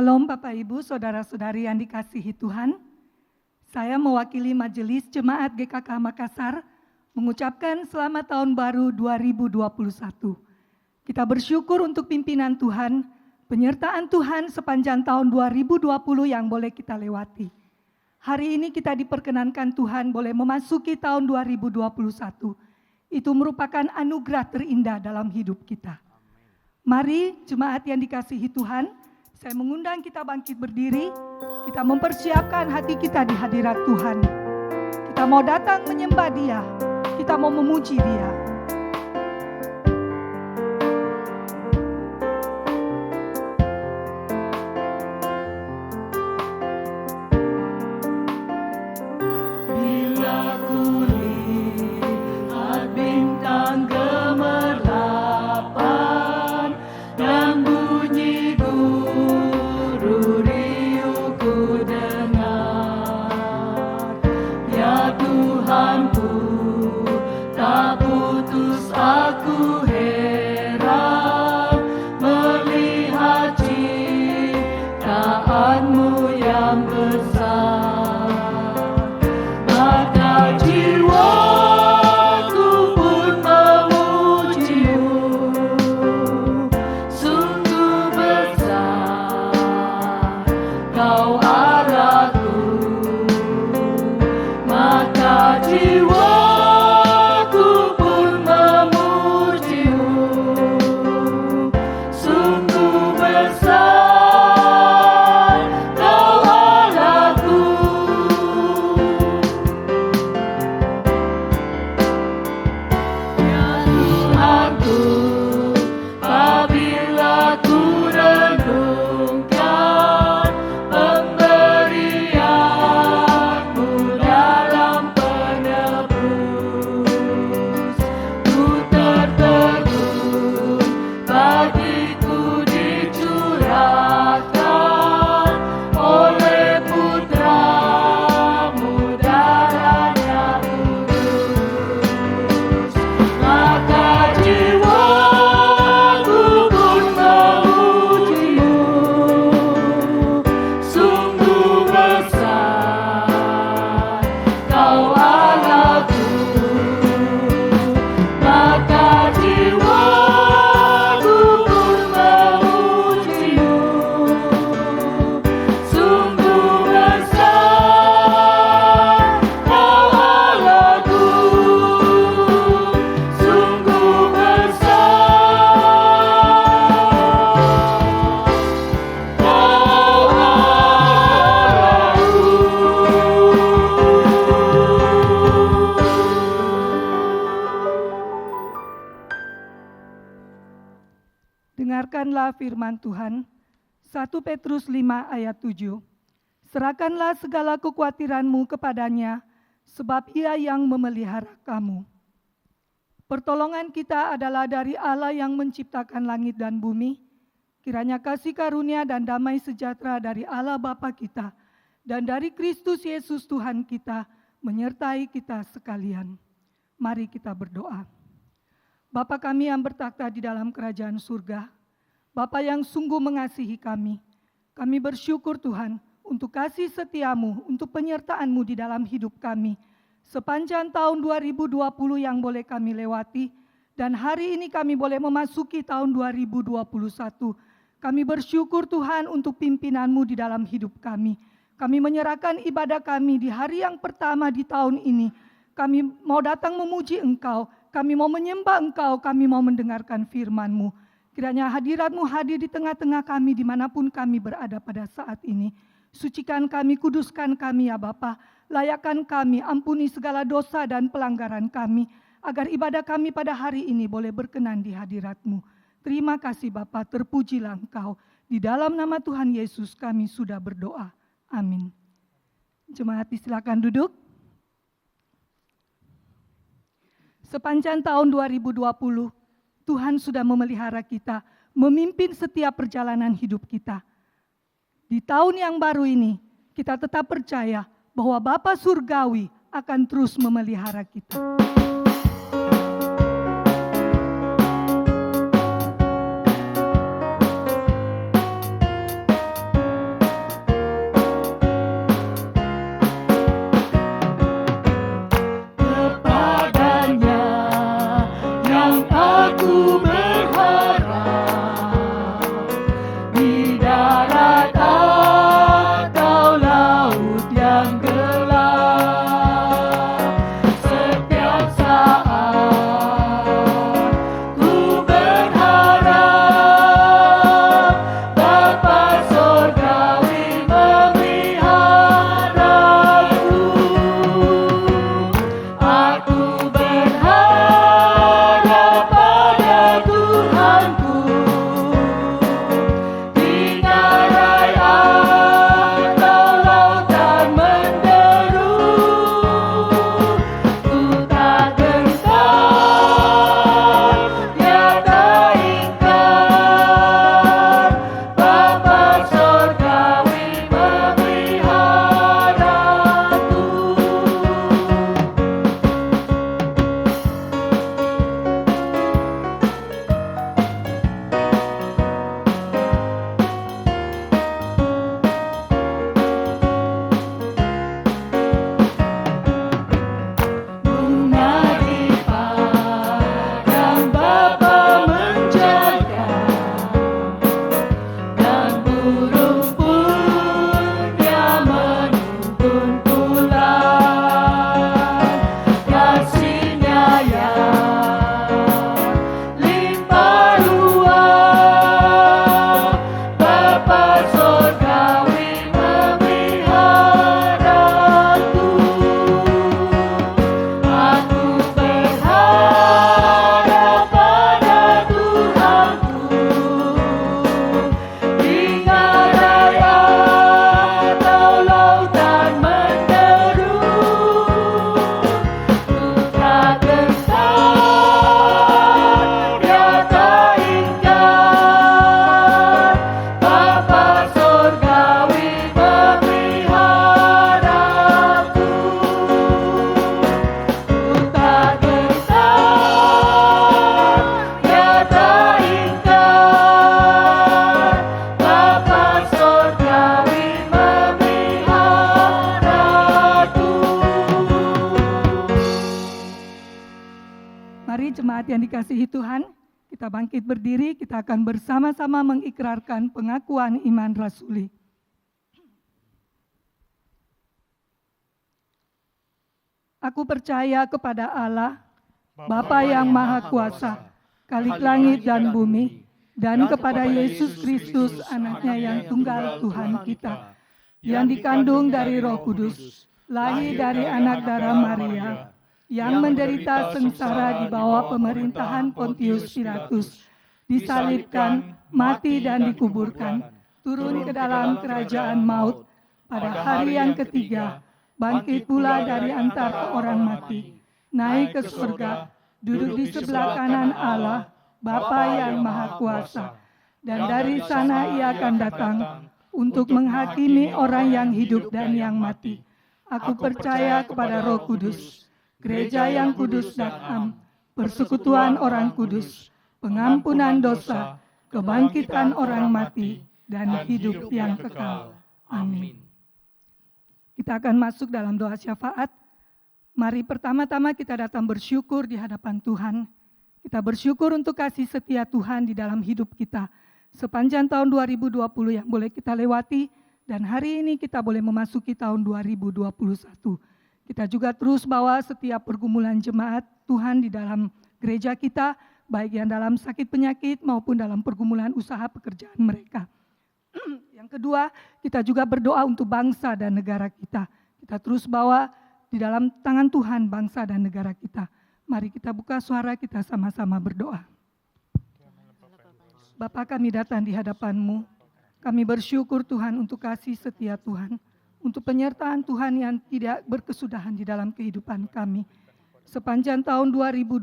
Shalom Bapak Ibu, Saudara-saudari yang dikasihi Tuhan. Saya mewakili Majelis Jemaat GKK Makassar mengucapkan selamat tahun baru 2021. Kita bersyukur untuk pimpinan Tuhan, penyertaan Tuhan sepanjang tahun 2020 yang boleh kita lewati. Hari ini kita diperkenankan Tuhan boleh memasuki tahun 2021. Itu merupakan anugerah terindah dalam hidup kita. Mari jemaat yang dikasihi Tuhan, saya mengundang kita bangkit berdiri, kita mempersiapkan hati kita di hadirat Tuhan. Kita mau datang menyembah Dia, kita mau memuji Dia. Dengarkanlah firman Tuhan, 1 Petrus 5 ayat 7. Serahkanlah segala kekhawatiranmu kepadanya, sebab Ia yang memelihara kamu. Pertolongan kita adalah dari Allah yang menciptakan langit dan bumi. Kiranya kasih karunia dan damai sejahtera dari Allah Bapa kita dan dari Kristus Yesus Tuhan kita menyertai kita sekalian. Mari kita berdoa. Bapa kami yang bertakhta di dalam kerajaan surga, Bapa yang sungguh mengasihi kami bersyukur Tuhan untuk kasih setiamu, untuk penyertaan-Mu di dalam hidup kami. Sepanjang tahun 2020 yang boleh kami lewati, dan hari ini kami boleh memasuki tahun 2021. Kami bersyukur Tuhan untuk pimpinan-Mu di dalam hidup kami. Kami menyerahkan ibadah kami di hari yang pertama di tahun ini. Kami mau datang memuji Engkau, kami mau menyembah Engkau, kami mau mendengarkan firman-Mu. Kiranya hadirat-Mu hadir di tengah-tengah kami dimanapun kami berada pada saat ini. Sucikan kami, kuduskan kami ya Bapa. Layakkan kami, ampuni segala dosa dan pelanggaran kami. Agar ibadah kami pada hari ini boleh berkenan di hadirat-Mu. Terima kasih Bapa, terpujilah Engkau. Di dalam nama Tuhan Yesus kami sudah berdoa. Amin. Jemaat silakan duduk. Sepanjang tahun 2020, Tuhan sudah memelihara kita, memimpin setiap perjalanan hidup kita. Di tahun yang baru ini, kita tetap percaya bahwa Bapa Surgawi akan terus memelihara kita. Jemaat yang dikasihi Tuhan, kita bangkit berdiri, kita akan bersama-sama mengikrarkan pengakuan iman rasuli. Aku percaya kepada Allah, Bapa yang Maha Kuasa, Khalik langit dan bumi, dan kepada Yesus Kristus, Anaknya yang tunggal Tuhan kita, yang dikandung dari Roh Kudus, lahir dari anak darah Maria, yang menderita sengsara di bawah pemerintahan Pontius Pilatus, disalibkan, mati dan dikuburkan, turun ke dalam kerajaan maut, pada hari yang ketiga, bangkit pula dari antara orang mati, naik ke surga, duduk di sebelah kanan Allah, Bapa yang Maha Kuasa, dan dari sana Ia akan datang untuk menghakimi orang yang hidup dan yang mati. Aku percaya kepada Roh Kudus, Gereja yang kudus dan am, persekutuan orang kudus, pengampunan dosa, kebangkitan orang mati, dan hidup yang kekal. Amin. Kita akan masuk dalam doa syafaat. Mari pertama-tama kita datang bersyukur di hadapan Tuhan. Kita bersyukur untuk kasih setia Tuhan di dalam hidup kita. Sepanjang tahun 2020 yang boleh kita lewati, dan hari ini kita boleh memasuki tahun 2021. Kita juga terus bawa setiap pergumulan jemaat Tuhan di dalam gereja kita, baik yang dalam sakit penyakit maupun dalam pergumulan usaha pekerjaan mereka. Yang kedua, kita juga berdoa untuk bangsa dan negara kita. Kita terus bawa di dalam tangan Tuhan bangsa dan negara kita. Mari kita buka suara, kita sama-sama berdoa. Bapa, kami datang di hadapan-Mu. Kami bersyukur Tuhan untuk kasih setia Tuhan, untuk penyertaan Tuhan yang tidak berkesudahan di dalam kehidupan kami. Sepanjang tahun 2020,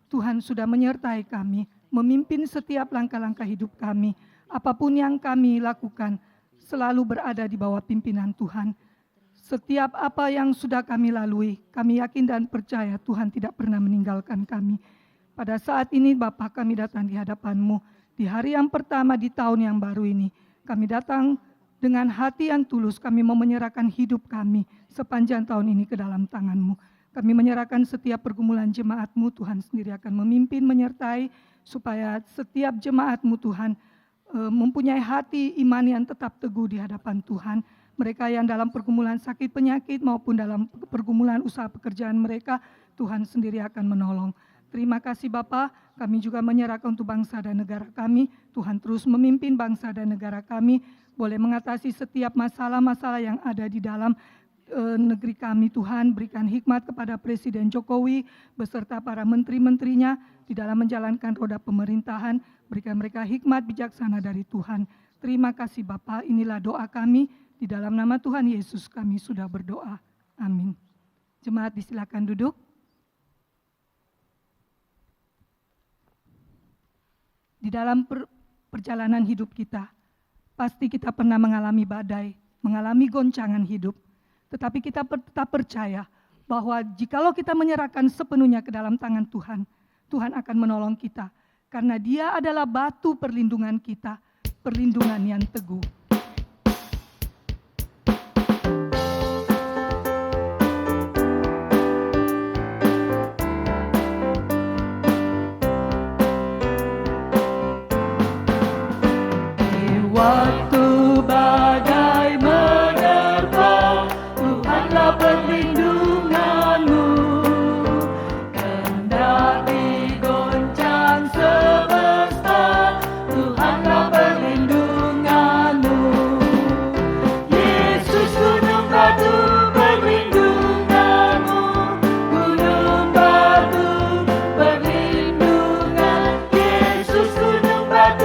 Tuhan sudah menyertai kami, memimpin setiap langkah-langkah hidup kami. Apapun yang kami lakukan, selalu berada di bawah pimpinan Tuhan. Setiap apa yang sudah kami lalui, kami yakin dan percaya Tuhan tidak pernah meninggalkan kami. Pada saat ini Bapa, kami datang di hadapan-Mu. Di hari yang pertama di tahun yang baru ini, kami datang dengan hati yang tulus, kami mau menyerahkan hidup kami sepanjang tahun ini ke dalam tangan-Mu. Kami menyerahkan setiap pergumulan jemaat-Mu, Tuhan sendiri akan memimpin, menyertai, supaya setiap jemaat-Mu Tuhan mempunyai hati iman yang tetap teguh di hadapan Tuhan. Mereka yang dalam pergumulan sakit penyakit maupun dalam pergumulan usaha pekerjaan mereka, Tuhan sendiri akan menolong. Terima kasih Bapa, kami juga menyerahkan untuk bangsa dan negara kami. Tuhan terus memimpin bangsa dan negara kami, boleh mengatasi setiap masalah-masalah yang ada di dalam negeri kami. Tuhan, berikan hikmat kepada Presiden Jokowi beserta para menteri-menterinya di dalam menjalankan roda pemerintahan. Berikan mereka hikmat bijaksana dari Tuhan. Terima kasih Bapa, inilah doa kami. Di dalam nama Tuhan Yesus kami sudah berdoa. Amin. Jemaat disilakan duduk. Di dalam perjalanan hidup kita, pasti kita pernah mengalami badai, mengalami goncangan hidup. Tetapi kita tetap percaya bahwa jikalau kita menyerahkan sepenuhnya ke dalam tangan Tuhan, Tuhan akan menolong kita. Karena Dia adalah batu perlindungan kita, perlindungan yang teguh. Waktu badai menerpa, Tuhanlah perlindunganmu. Kendati goncang semesta, Tuhanlah perlindunganmu. Yesus gunung batu perlindunganmu, gunung batu perlindungan. Yesus gunung batu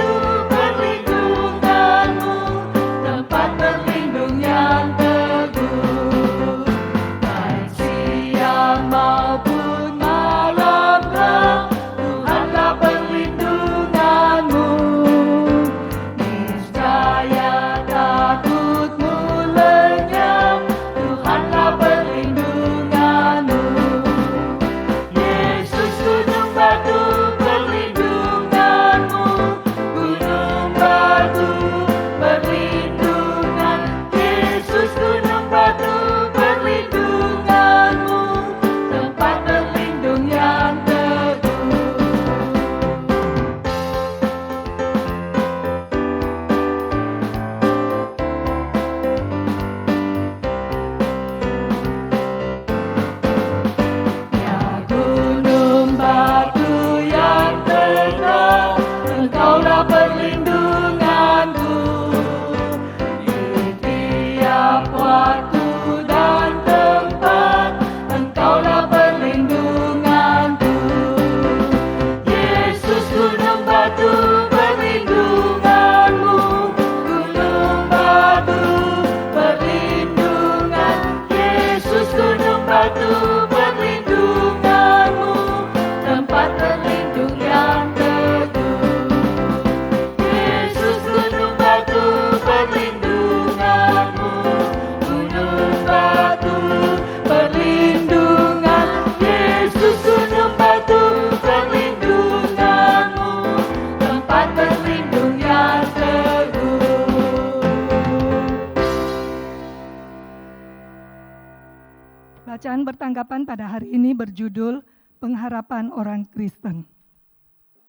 Bacaan bertanggapan pada hari ini berjudul Pengharapan Orang Kristen.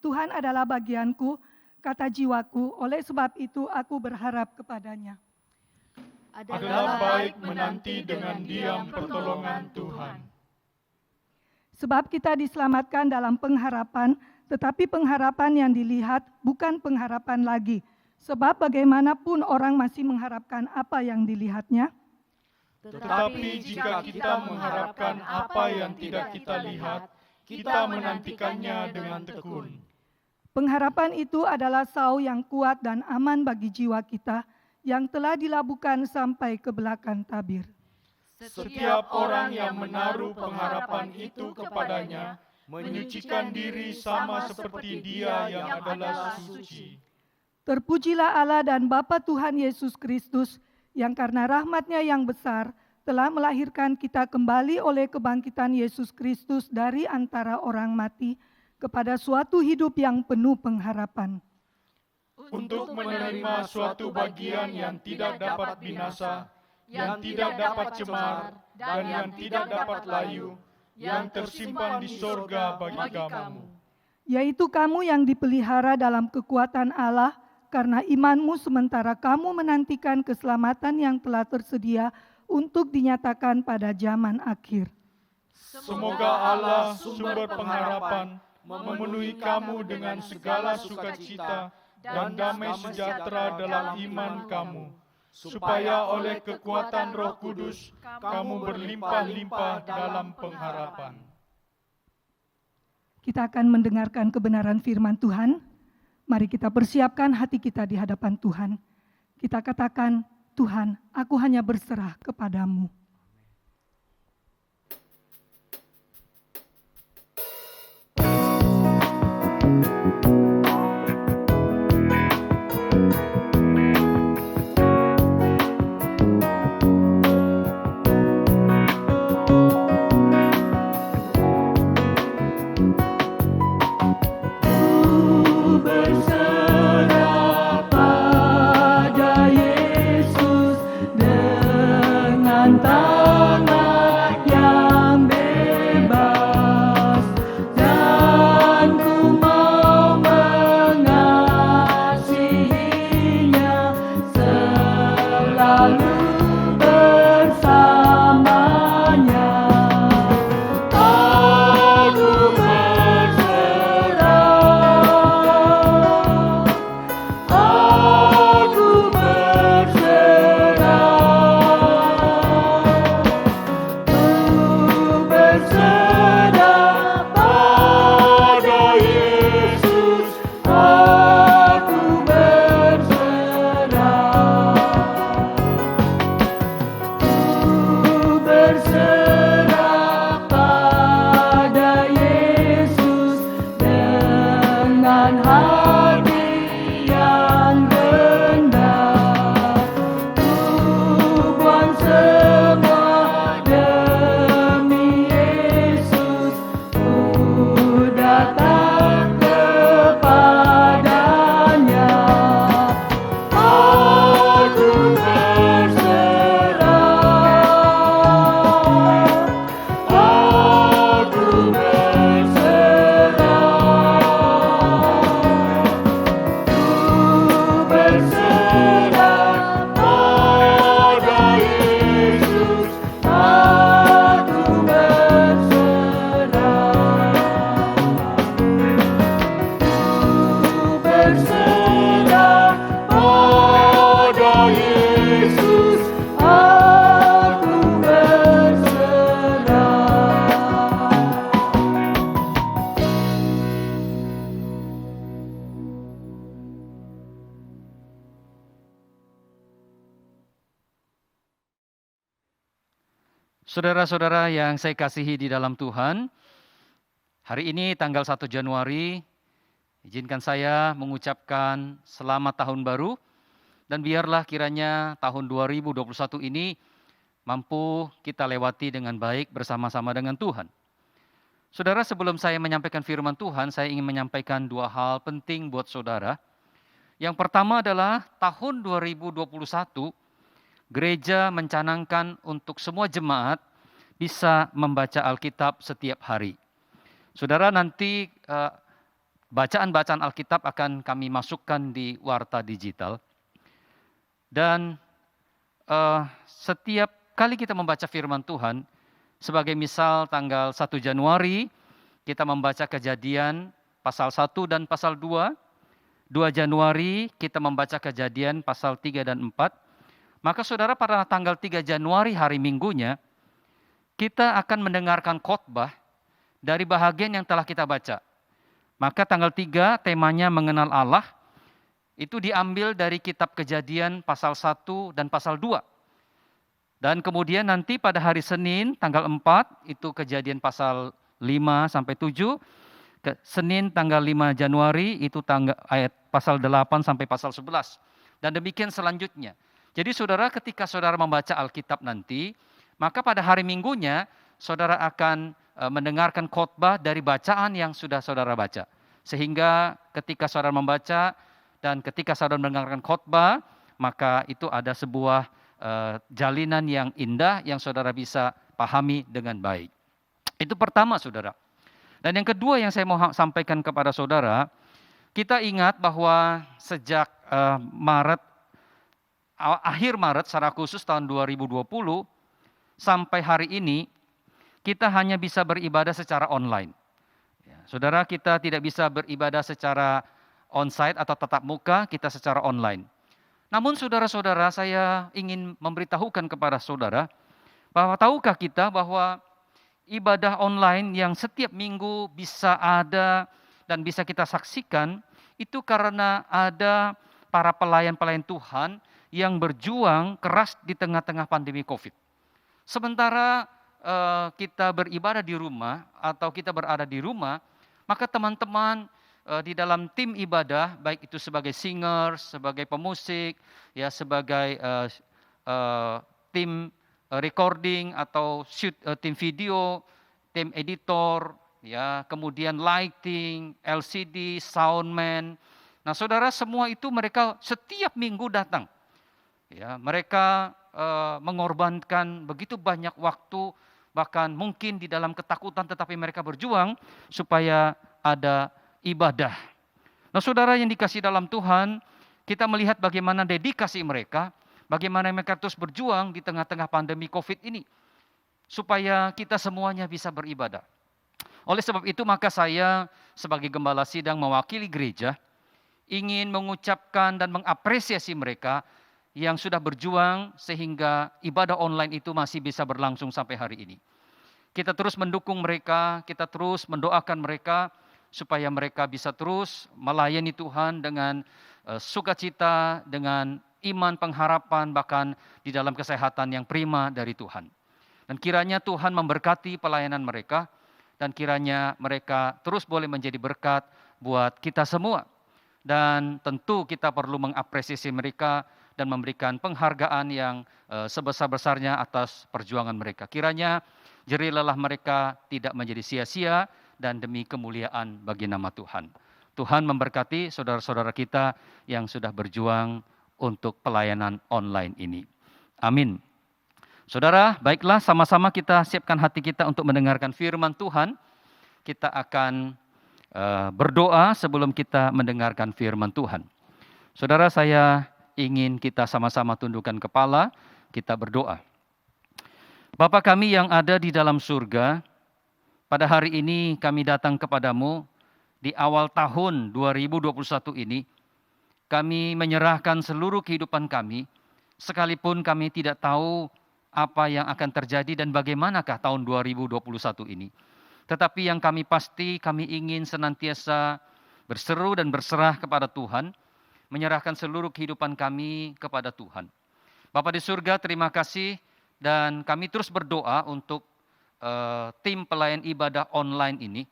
Tuhan adalah bagianku, kata jiwaku, oleh sebab itu aku berharap kepadanya. Adalah baik menanti dengan diam pertolongan Tuhan. Sebab kita diselamatkan dalam pengharapan, tetapi pengharapan yang dilihat bukan pengharapan lagi. Sebab bagaimanapun orang masih mengharapkan apa yang dilihatnya, tetapi jika kita mengharapkan apa yang tidak kita lihat, kita menantikannya dengan tekun. Pengharapan itu adalah sau yang kuat dan aman bagi jiwa kita yang telah dilabuhkan sampai ke belakang tabir. Setiap orang yang menaruh pengharapan itu kepadanya, menyucikan diri sama seperti Dia yang adalah suci. Terpujilah Allah dan Bapa Tuhan Yesus Kristus, yang karena rahmat-Nya yang besar telah melahirkan kita kembali oleh kebangkitan Yesus Kristus dari antara orang mati kepada suatu hidup yang penuh pengharapan. Untuk menerima suatu bagian yang tidak dapat binasa, yang tidak dapat cemar, dan yang tidak dapat layu, yang tersimpan di sorga bagi kamu. Yaitu kamu yang dipelihara dalam kekuatan Allah karena imanmu sementara kamu menantikan keselamatan yang telah tersedia untuk dinyatakan pada zaman akhir. Semoga Allah sumber pengharapan memenuhi kamu dengan segala sukacita dan damai sejahtera dalam iman kamu, supaya oleh kekuatan Roh Kudus kamu berlimpah-limpah dalam pengharapan. Kita akan mendengarkan kebenaran firman Tuhan. Mari kita persiapkan hati kita di hadapan Tuhan. Kita katakan, Tuhan, aku hanya berserah kepadamu. Saudara-saudara yang saya kasihi di dalam Tuhan, hari ini tanggal 1 Januari, izinkan saya mengucapkan selamat tahun baru, dan biarlah kiranya tahun 2021 ini mampu kita lewati dengan baik bersama-sama dengan Tuhan. Saudara, sebelum saya menyampaikan firman Tuhan, saya ingin menyampaikan dua hal penting buat saudara. Yang pertama adalah tahun 2021, gereja mencanangkan untuk semua jemaat bisa membaca Alkitab setiap hari. Saudara, nanti bacaan-bacaan Alkitab akan kami masukkan di Warta Digital. Dan setiap kali kita membaca firman Tuhan, sebagai misal tanggal 1 Januari, kita membaca Kejadian pasal 1 dan pasal 2. 2 Januari kita membaca Kejadian pasal 3 dan 4. Maka saudara, pada tanggal 3 Januari hari Minggunya, kita akan mendengarkan khotbah dari bahagian yang telah kita baca. Maka tanggal 3 temanya mengenal Allah, itu diambil dari kitab Kejadian pasal 1 dan pasal 2. Dan kemudian nanti pada hari Senin tanggal 4, itu Kejadian pasal 5 sampai 7. Senin tanggal 5 Januari, itu ayat pasal 8 sampai pasal 11. Dan demikian selanjutnya. Jadi saudara, ketika saudara membaca Alkitab nanti, maka pada hari Minggunya saudara akan mendengarkan khotbah dari bacaan yang sudah saudara baca. Sehingga ketika saudara membaca dan ketika saudara mendengarkan khotbah, maka itu ada sebuah jalinan yang indah yang saudara bisa pahami dengan baik. Itu pertama, saudara. Dan yang kedua yang saya mau sampaikan kepada saudara, kita ingat bahwa sejak akhir Maret secara khusus tahun 2020 sampai hari ini, kita hanya bisa beribadah secara online. Ya, saudara, kita tidak bisa beribadah secara onsite atau tatap muka, kita secara online. Namun saudara-saudara, saya ingin memberitahukan kepada saudara, bahwa tahukah kita bahwa ibadah online yang setiap minggu bisa ada dan bisa kita saksikan, itu karena ada para pelayan-pelayan Tuhan yang berjuang keras di tengah-tengah pandemi COVID. Sementara kita beribadah di rumah atau kita berada di rumah, maka teman-teman di dalam tim ibadah, baik itu sebagai singer, sebagai pemusik, ya sebagai tim recording atau shoot tim video, tim editor, ya kemudian lighting, LCD, soundman. Nah, saudara, semua itu mereka setiap minggu datang. Ya, mereka mengorbankan begitu banyak waktu, bahkan mungkin di dalam ketakutan, tetapi mereka berjuang supaya ada ibadah. Nah, saudara yang dikasihi dalam Tuhan, kita melihat bagaimana dedikasi mereka, bagaimana mereka terus berjuang di tengah-tengah pandemi COVID ini, supaya kita semuanya bisa beribadah. Oleh sebab itu, maka saya sebagai gembala sidang mewakili gereja, ingin mengucapkan dan mengapresiasi mereka yang sudah berjuang sehingga ibadah online itu masih bisa berlangsung sampai hari ini. Kita terus mendukung mereka, kita terus mendoakan mereka supaya mereka bisa terus melayani Tuhan dengan sukacita, dengan iman, pengharapan, bahkan di dalam kesehatan yang prima dari Tuhan. Dan kiranya Tuhan memberkati pelayanan mereka, dan kiranya mereka terus boleh menjadi berkat buat kita semua. Dan tentu kita perlu mengapresiasi mereka dan memberikan penghargaan yang sebesar-besarnya atas perjuangan mereka. Kiranya jerih lelah mereka tidak menjadi sia-sia dan demi kemuliaan bagi nama Tuhan. Tuhan memberkati saudara-saudara kita yang sudah berjuang untuk pelayanan online ini. Amin. Saudara, baiklah, sama-sama kita siapkan hati kita untuk mendengarkan firman Tuhan. Kita akan berdoa sebelum kita mendengarkan firman Tuhan. Saudara, saya ingin kita sama-sama tundukkan kepala, kita berdoa. Bapa kami yang ada di dalam surga, pada hari ini kami datang kepadamu di awal tahun 2021 ini. Kami menyerahkan seluruh kehidupan kami, sekalipun kami tidak tahu apa yang akan terjadi dan bagaimanakah tahun 2021 ini. Tetapi yang kami pasti, kami ingin senantiasa berseru dan berserah kepada Tuhan, menyerahkan seluruh kehidupan kami kepada Tuhan. Bapa di surga, terima kasih, dan kami terus berdoa untuk tim pelayan ibadah online ini,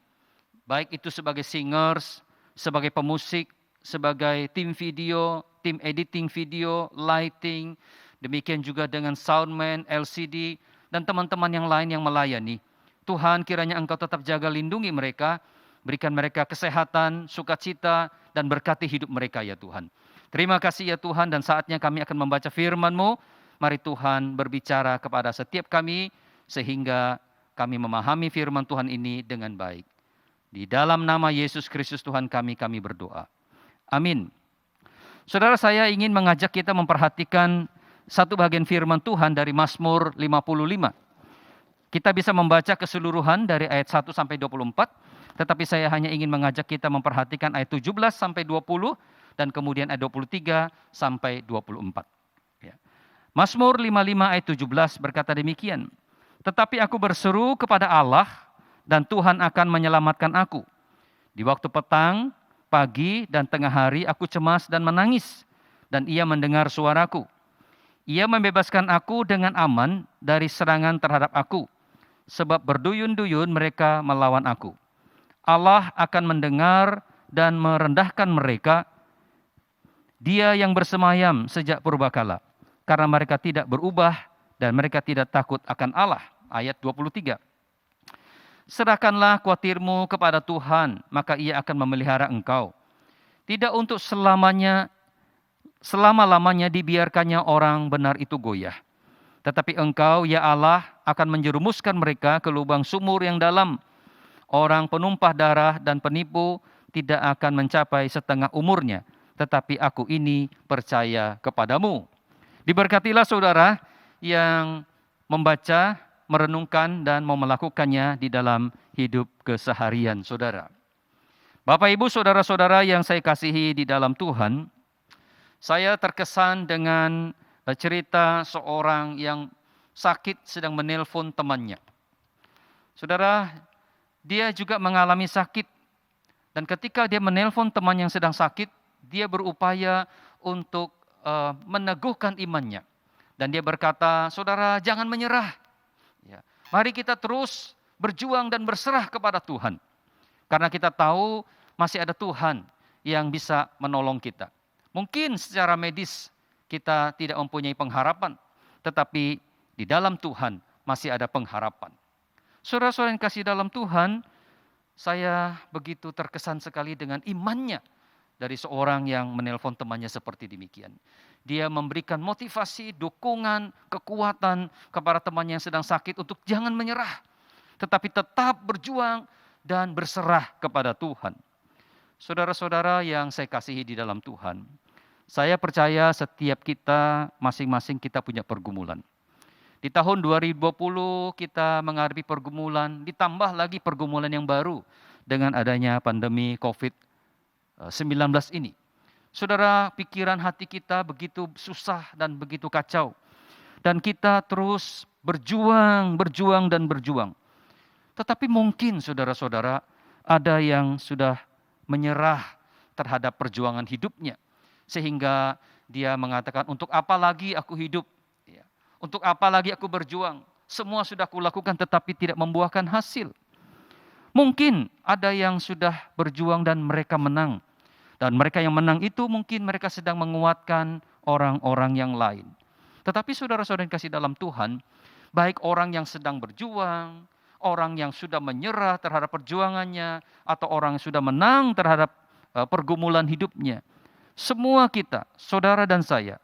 baik itu sebagai singers, sebagai pemusik, sebagai tim video, tim editing video, lighting, demikian juga dengan soundman, LCD, dan teman-teman yang lain yang melayani. Tuhan, kiranya Engkau tetap jaga lindungi mereka, berikan mereka kesehatan, sukacita, dan berkati hidup mereka ya Tuhan. Terima kasih ya Tuhan, dan saatnya kami akan membaca firman-Mu. Mari Tuhan berbicara kepada setiap kami, sehingga kami memahami firman Tuhan ini dengan baik. Di dalam nama Yesus Kristus Tuhan kami berdoa. Amin. Saudara, saya ingin mengajak kita memperhatikan satu bagian firman Tuhan dari Mazmur 55. Kita bisa membaca keseluruhan dari ayat 1 sampai 24, tetapi saya hanya ingin mengajak kita memperhatikan ayat 17 sampai 20, dan kemudian ayat 23 sampai 24. Ya. Mazmur 55 ayat 17 berkata demikian, "Tetapi aku berseru kepada Allah, dan Tuhan akan menyelamatkan aku. Di waktu petang, pagi, dan tengah hari aku cemas dan menangis, dan Ia mendengar suaraku. Ia membebaskan aku dengan aman dari serangan terhadap aku, sebab berduyun-duyun mereka melawan aku. Allah akan mendengar dan merendahkan mereka, Dia yang bersemayam sejak purbakala, karena mereka tidak berubah dan mereka tidak takut akan Allah." Ayat 23. "Serahkanlah khawatirmu kepada Tuhan, maka Ia akan memelihara engkau. Tidak untuk selama-lamanya dibiarkannya orang benar itu goyah. Tetapi engkau, ya Allah, akan menjerumuskan mereka ke lubang sumur yang dalam. Orang penumpah darah dan penipu tidak akan mencapai setengah umurnya, tetapi aku ini percaya kepadamu. Diberkatilah saudara yang membaca, merenungkan, dan mau melakukannya di dalam hidup keseharian saudara. Bapak, Ibu, saudara-saudara yang saya kasihi di dalam Tuhan, saya terkesan dengan cerita seorang yang sakit sedang menelpon temannya. Saudara, dia juga mengalami sakit. Dan ketika dia menelpon teman yang sedang sakit, dia berupaya untuk meneguhkan imannya. Dan dia berkata, saudara jangan menyerah. Ya, mari kita terus berjuang dan berserah kepada Tuhan. Karena kita tahu masih ada Tuhan yang bisa menolong kita. Mungkin secara medis kita tidak mempunyai pengharapan, tetapi di dalam Tuhan masih ada pengharapan. Saudara-saudara yang kasih dalam Tuhan, saya begitu terkesan sekali dengan imannya dari seorang yang menelpon temannya seperti demikian. Dia memberikan motivasi, dukungan, kekuatan kepada temannya yang sedang sakit untuk jangan menyerah, tetapi tetap berjuang dan berserah kepada Tuhan. Saudara-saudara yang saya kasihi di dalam Tuhan, saya percaya setiap kita, masing-masing kita punya pergumulan. Di tahun 2020 kita menghadapi pergumulan, ditambah lagi pergumulan yang baru dengan adanya pandemi COVID-19 ini. Saudara, pikiran hati kita begitu susah dan begitu kacau. Dan kita terus berjuang dan berjuang. Tetapi mungkin saudara-saudara ada yang sudah menyerah terhadap perjuangan hidupnya. Sehingga dia mengatakan, untuk apa lagi aku hidup? Untuk apa lagi aku berjuang? Semua sudah kulakukan tetapi tidak membuahkan hasil. Mungkin ada yang sudah berjuang dan mereka menang. Dan mereka yang menang itu mungkin mereka sedang menguatkan orang-orang yang lain. Tetapi saudara-saudara yang kasih dalam Tuhan, baik orang yang sedang berjuang, orang yang sudah menyerah terhadap perjuangannya, atau orang yang sudah menang terhadap pergumulan hidupnya. Semua kita, saudara dan saya,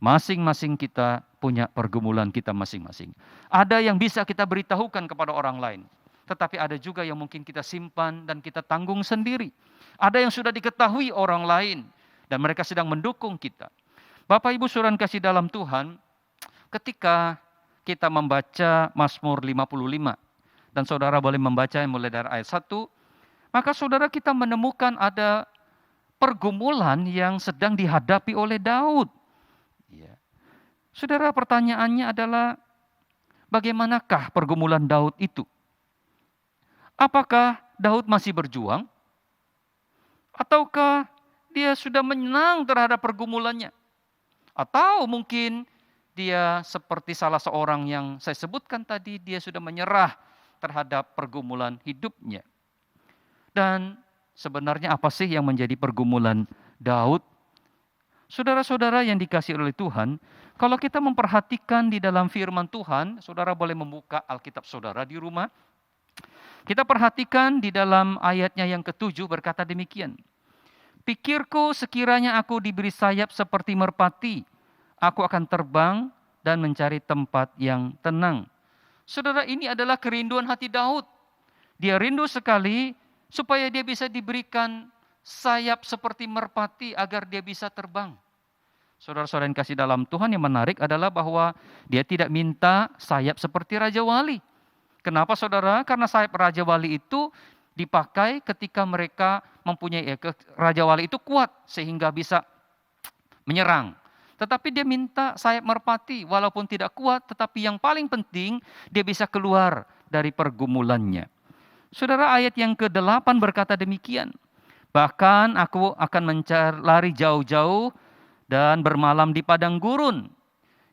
masing-masing kita punya pergumulan kita masing-masing. Ada yang bisa kita beritahukan kepada orang lain. Tetapi ada juga yang mungkin kita simpan dan kita tanggung sendiri. Ada yang sudah diketahui orang lain dan mereka sedang mendukung kita. Bapak, Ibu, saudara kasih dalam Tuhan, ketika kita membaca Mazmur 55, dan saudara boleh membaca mulai dari ayat 1, maka saudara kita menemukan ada pergumulan yang sedang dihadapi oleh Daud. Ya. Saudara, pertanyaannya adalah bagaimanakah pergumulan Daud itu? Apakah Daud masih berjuang? Ataukah dia sudah menang terhadap pergumulannya? Atau mungkin dia seperti salah seorang yang saya sebutkan tadi, dia sudah menyerah terhadap pergumulan hidupnya. Dan sebenarnya apa sih yang menjadi pergumulan Daud? Saudara-saudara yang dikasihi oleh Tuhan, kalau kita memperhatikan di dalam firman Tuhan, saudara boleh membuka Alkitab saudara di rumah. Kita perhatikan di dalam ayatnya yang ke-7 berkata demikian. Pikirku sekiranya aku diberi sayap seperti merpati, aku akan terbang dan mencari tempat yang tenang. Saudara, ini adalah kerinduan hati Daud. Dia rindu sekali supaya dia bisa diberikan sayap seperti merpati agar dia bisa terbang. Saudara-saudara yang kasih dalam Tuhan, yang menarik adalah bahwa dia tidak minta sayap seperti Raja Wali. Kenapa saudara? Karena sayap Raja Wali itu dipakai ketika mereka mempunyai, Raja Wali itu kuat sehingga bisa menyerang. Tetapi dia minta sayap merpati, walaupun tidak kuat, tetapi yang paling penting dia bisa keluar dari pergumulannya. Saudara, ayat yang ke-8 berkata demikian. Bahkan aku akan lari jauh-jauh dan bermalam di padang gurun.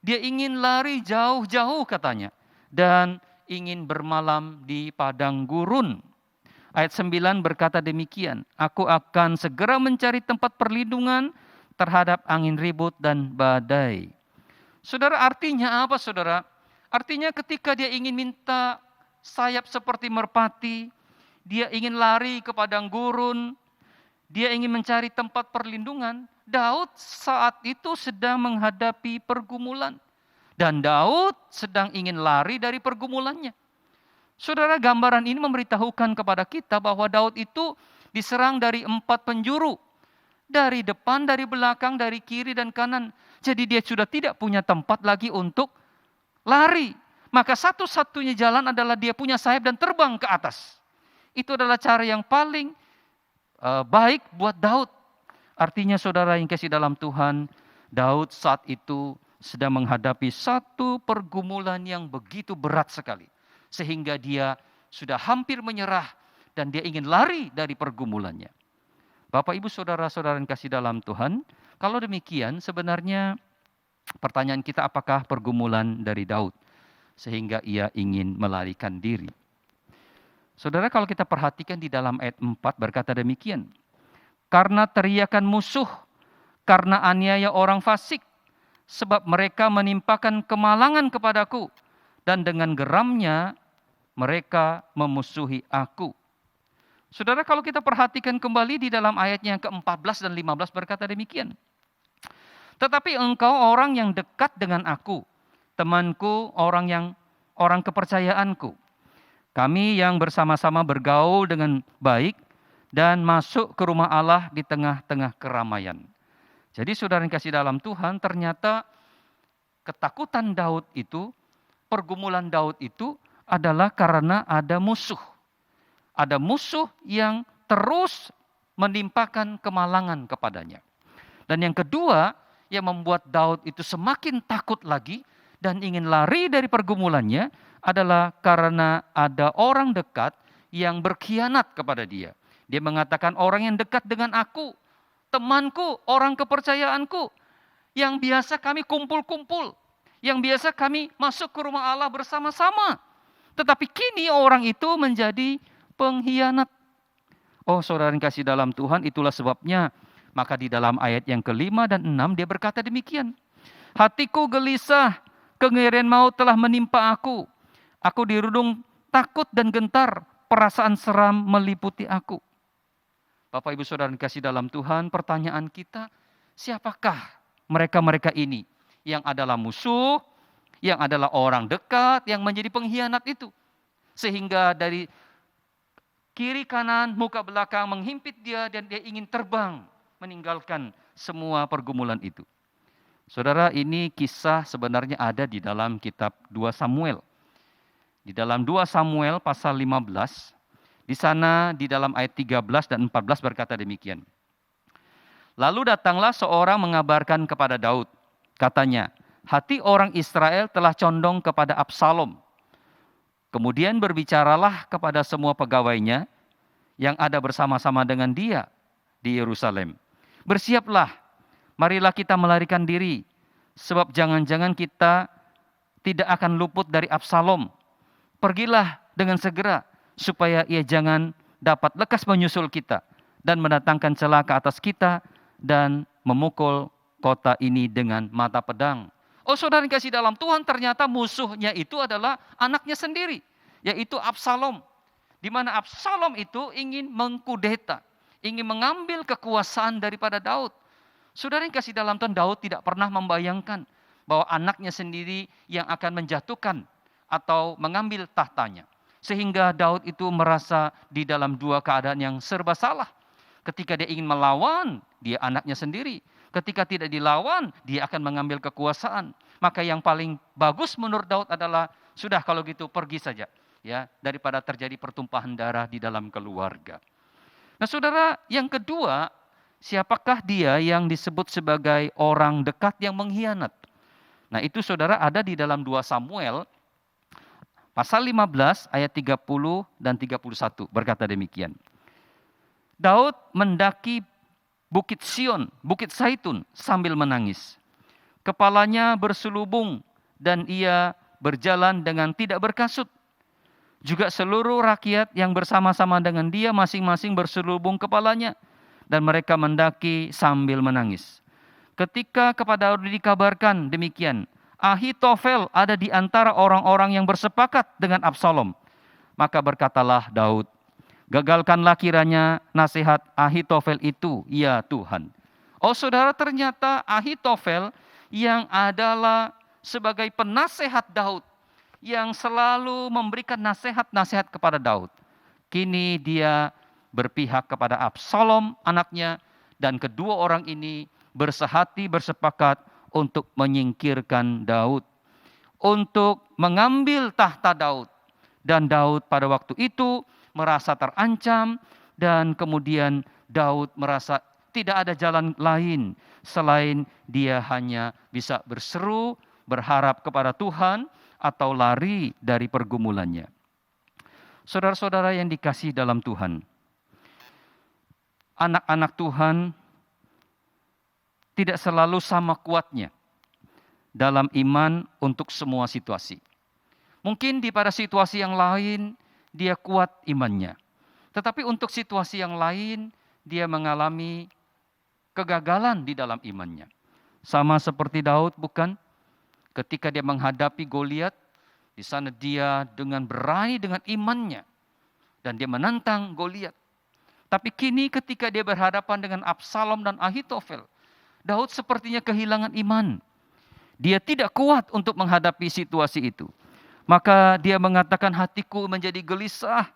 Dia ingin lari jauh-jauh katanya. Dan ingin bermalam di padang gurun. Ayat 9 berkata demikian. Aku akan segera mencari tempat perlindungan terhadap angin ribut dan badai. Saudara, artinya apa saudara? Artinya ketika dia ingin minta sayap seperti merpati, dia ingin lari ke padang gurun, dia ingin mencari tempat perlindungan. Daud saat itu sedang menghadapi pergumulan. Dan Daud sedang ingin lari dari pergumulannya. Saudara, gambaran ini memberitahukan kepada kita bahwa Daud itu diserang dari 4 penjuru. Dari depan, dari belakang, dari kiri dan kanan. Jadi dia sudah tidak punya tempat lagi untuk lari. Maka satu-satunya jalan adalah dia punya sayap dan terbang ke atas. Itu adalah cara yang paling baik buat Daud. Artinya saudara yang kasih dalam Tuhan, Daud saat itu sedang menghadapi satu pergumulan yang begitu berat sekali. Sehingga dia sudah hampir menyerah dan dia ingin lari dari pergumulannya. Bapak, Ibu, Saudara-saudara yang kasih dalam Tuhan, kalau demikian sebenarnya pertanyaan kita, apakah pergumulan dari Daud sehingga ia ingin melarikan diri? Saudara, kalau kita perhatikan di dalam ayat 4 berkata demikian, karena teriakan musuh, karena aniaya orang fasik, sebab mereka menimpakan kemalangan kepadaku, dan dengan geramnya mereka memusuhi aku. Saudara, kalau kita perhatikan kembali di dalam ayatnya yang ke-14 dan 15 berkata demikian. Tetapi engkau orang yang dekat dengan aku, temanku, orang kepercayaanku. Kami yang bersama-sama bergaul dengan baik dan masuk ke rumah Allah di tengah-tengah keramaian. Jadi saudara yang kasih dalam Tuhan, ternyata ketakutan Daud itu, pergumulan Daud itu adalah karena ada musuh. Ada musuh yang terus menimpakan kemalangan kepadanya. Dan yang kedua, yang membuat Daud itu semakin takut lagi dan ingin lari dari pergumulannya adalah karena ada orang dekat yang berkhianat kepada dia. Dia mengatakan, orang yang dekat dengan aku, temanku, orang kepercayaanku, yang biasa kami kumpul-kumpul, yang biasa kami masuk ke rumah Allah bersama-sama. Tetapi kini orang itu menjadi pengkhianat. Oh, saudara yang kasih dalam Tuhan, itulah sebabnya maka di dalam ayat yang ke-5 dan 6 dia berkata demikian. Hatiku gelisah, kengerian maut telah menimpa aku. Aku dirudung takut dan gentar, perasaan seram meliputi aku. Bapak, Ibu, Saudara yang kasih dalam Tuhan, pertanyaan kita, siapakah mereka-mereka ini yang adalah musuh, yang adalah orang dekat, yang menjadi pengkhianat itu? Sehingga dari kiri kanan, muka belakang menghimpit dia dan dia ingin terbang meninggalkan semua pergumulan itu. Saudara, ini kisah sebenarnya ada di dalam kitab 2 Samuel. Di dalam 2 Samuel pasal 15, di sana di dalam ayat 13 dan 14 berkata demikian. Lalu datanglah seorang mengabarkan kepada Daud. Katanya, hati orang Israel telah condong kepada Absalom. Kemudian berbicaralah kepada semua pegawainya yang ada bersama-sama dengan dia di Yerusalem. Bersiaplah, marilah kita melarikan diri, sebab jangan-jangan kita tidak akan luput dari Absalom. Pergilah dengan segera, supaya ia jangan dapat lekas menyusul kita dan mendatangkan celaka atas kita dan memukul kota ini dengan mata pedang. Oh, saudara yang kasih dalam Tuhan, ternyata musuhnya itu adalah anaknya sendiri, yaitu Absalom. Di mana Absalom itu ingin mengkudeta, ingin mengambil kekuasaan daripada Daud. Saudara yang kasih dalam Tuhan, Daud tidak pernah membayangkan bahwa anaknya sendiri yang akan menjatuhkan atau mengambil tahtanya. Sehingga Daud itu merasa di dalam dua keadaan yang serba salah. Ketika dia ingin melawan, dia anaknya sendiri. Ketika tidak dilawan, dia akan mengambil kekuasaan. Maka yang paling bagus menurut Daud adalah, sudah kalau gitu pergi saja, ya, daripada terjadi pertumpahan darah di dalam keluarga. Nah, saudara, yang kedua, siapakah dia yang disebut sebagai orang dekat yang mengkhianat? Nah, itu saudara ada di dalam 2 Samuel pasal 15 ayat 30 dan 31 berkata demikian. Daud mendaki Bukit Sion, Bukit Zaitun sambil menangis. Kepalanya berselubung dan ia berjalan dengan tidak berkasut. Juga seluruh rakyat yang bersama-sama dengan dia masing-masing berselubung kepalanya. Dan mereka mendaki sambil menangis. Ketika kepada Daud dikabarkan demikian, Ahitofel ada di antara orang-orang yang bersepakat dengan Absalom. Maka berkatalah Daud, gagalkanlah kiranya nasihat Ahitofel itu, ya Tuhan. Oh saudara, ternyata Ahitofel yang adalah sebagai penasehat Daud yang selalu memberikan nasihat-nasihat kepada Daud. Kini dia berpihak kepada Absalom anaknya, dan kedua orang ini bersehati bersepakat untuk menyingkirkan Daud, untuk mengambil tahta Daud. Dan Daud pada waktu itu merasa terancam, dan kemudian Daud merasa tidak ada jalan lain selain dia hanya bisa berseru, berharap kepada Tuhan, atau lari dari pergumulannya. Saudara-saudara yang dikasihi dalam Tuhan, anak-anak Tuhan tidak selalu sama kuatnya dalam iman untuk semua situasi. Mungkin di pada situasi yang lain dia kuat imannya. Tetapi untuk situasi yang lain dia mengalami kegagalan di dalam imannya. Sama seperti Daud, bukan? Ketika dia menghadapi Goliat, di sana dia dengan berani dengan imannya dan dia menantang Goliat. Tapi kini ketika dia berhadapan dengan Absalom dan Ahitofel, Daud sepertinya kehilangan iman. Dia tidak kuat untuk menghadapi situasi itu. Maka dia mengatakan, hatiku menjadi gelisah.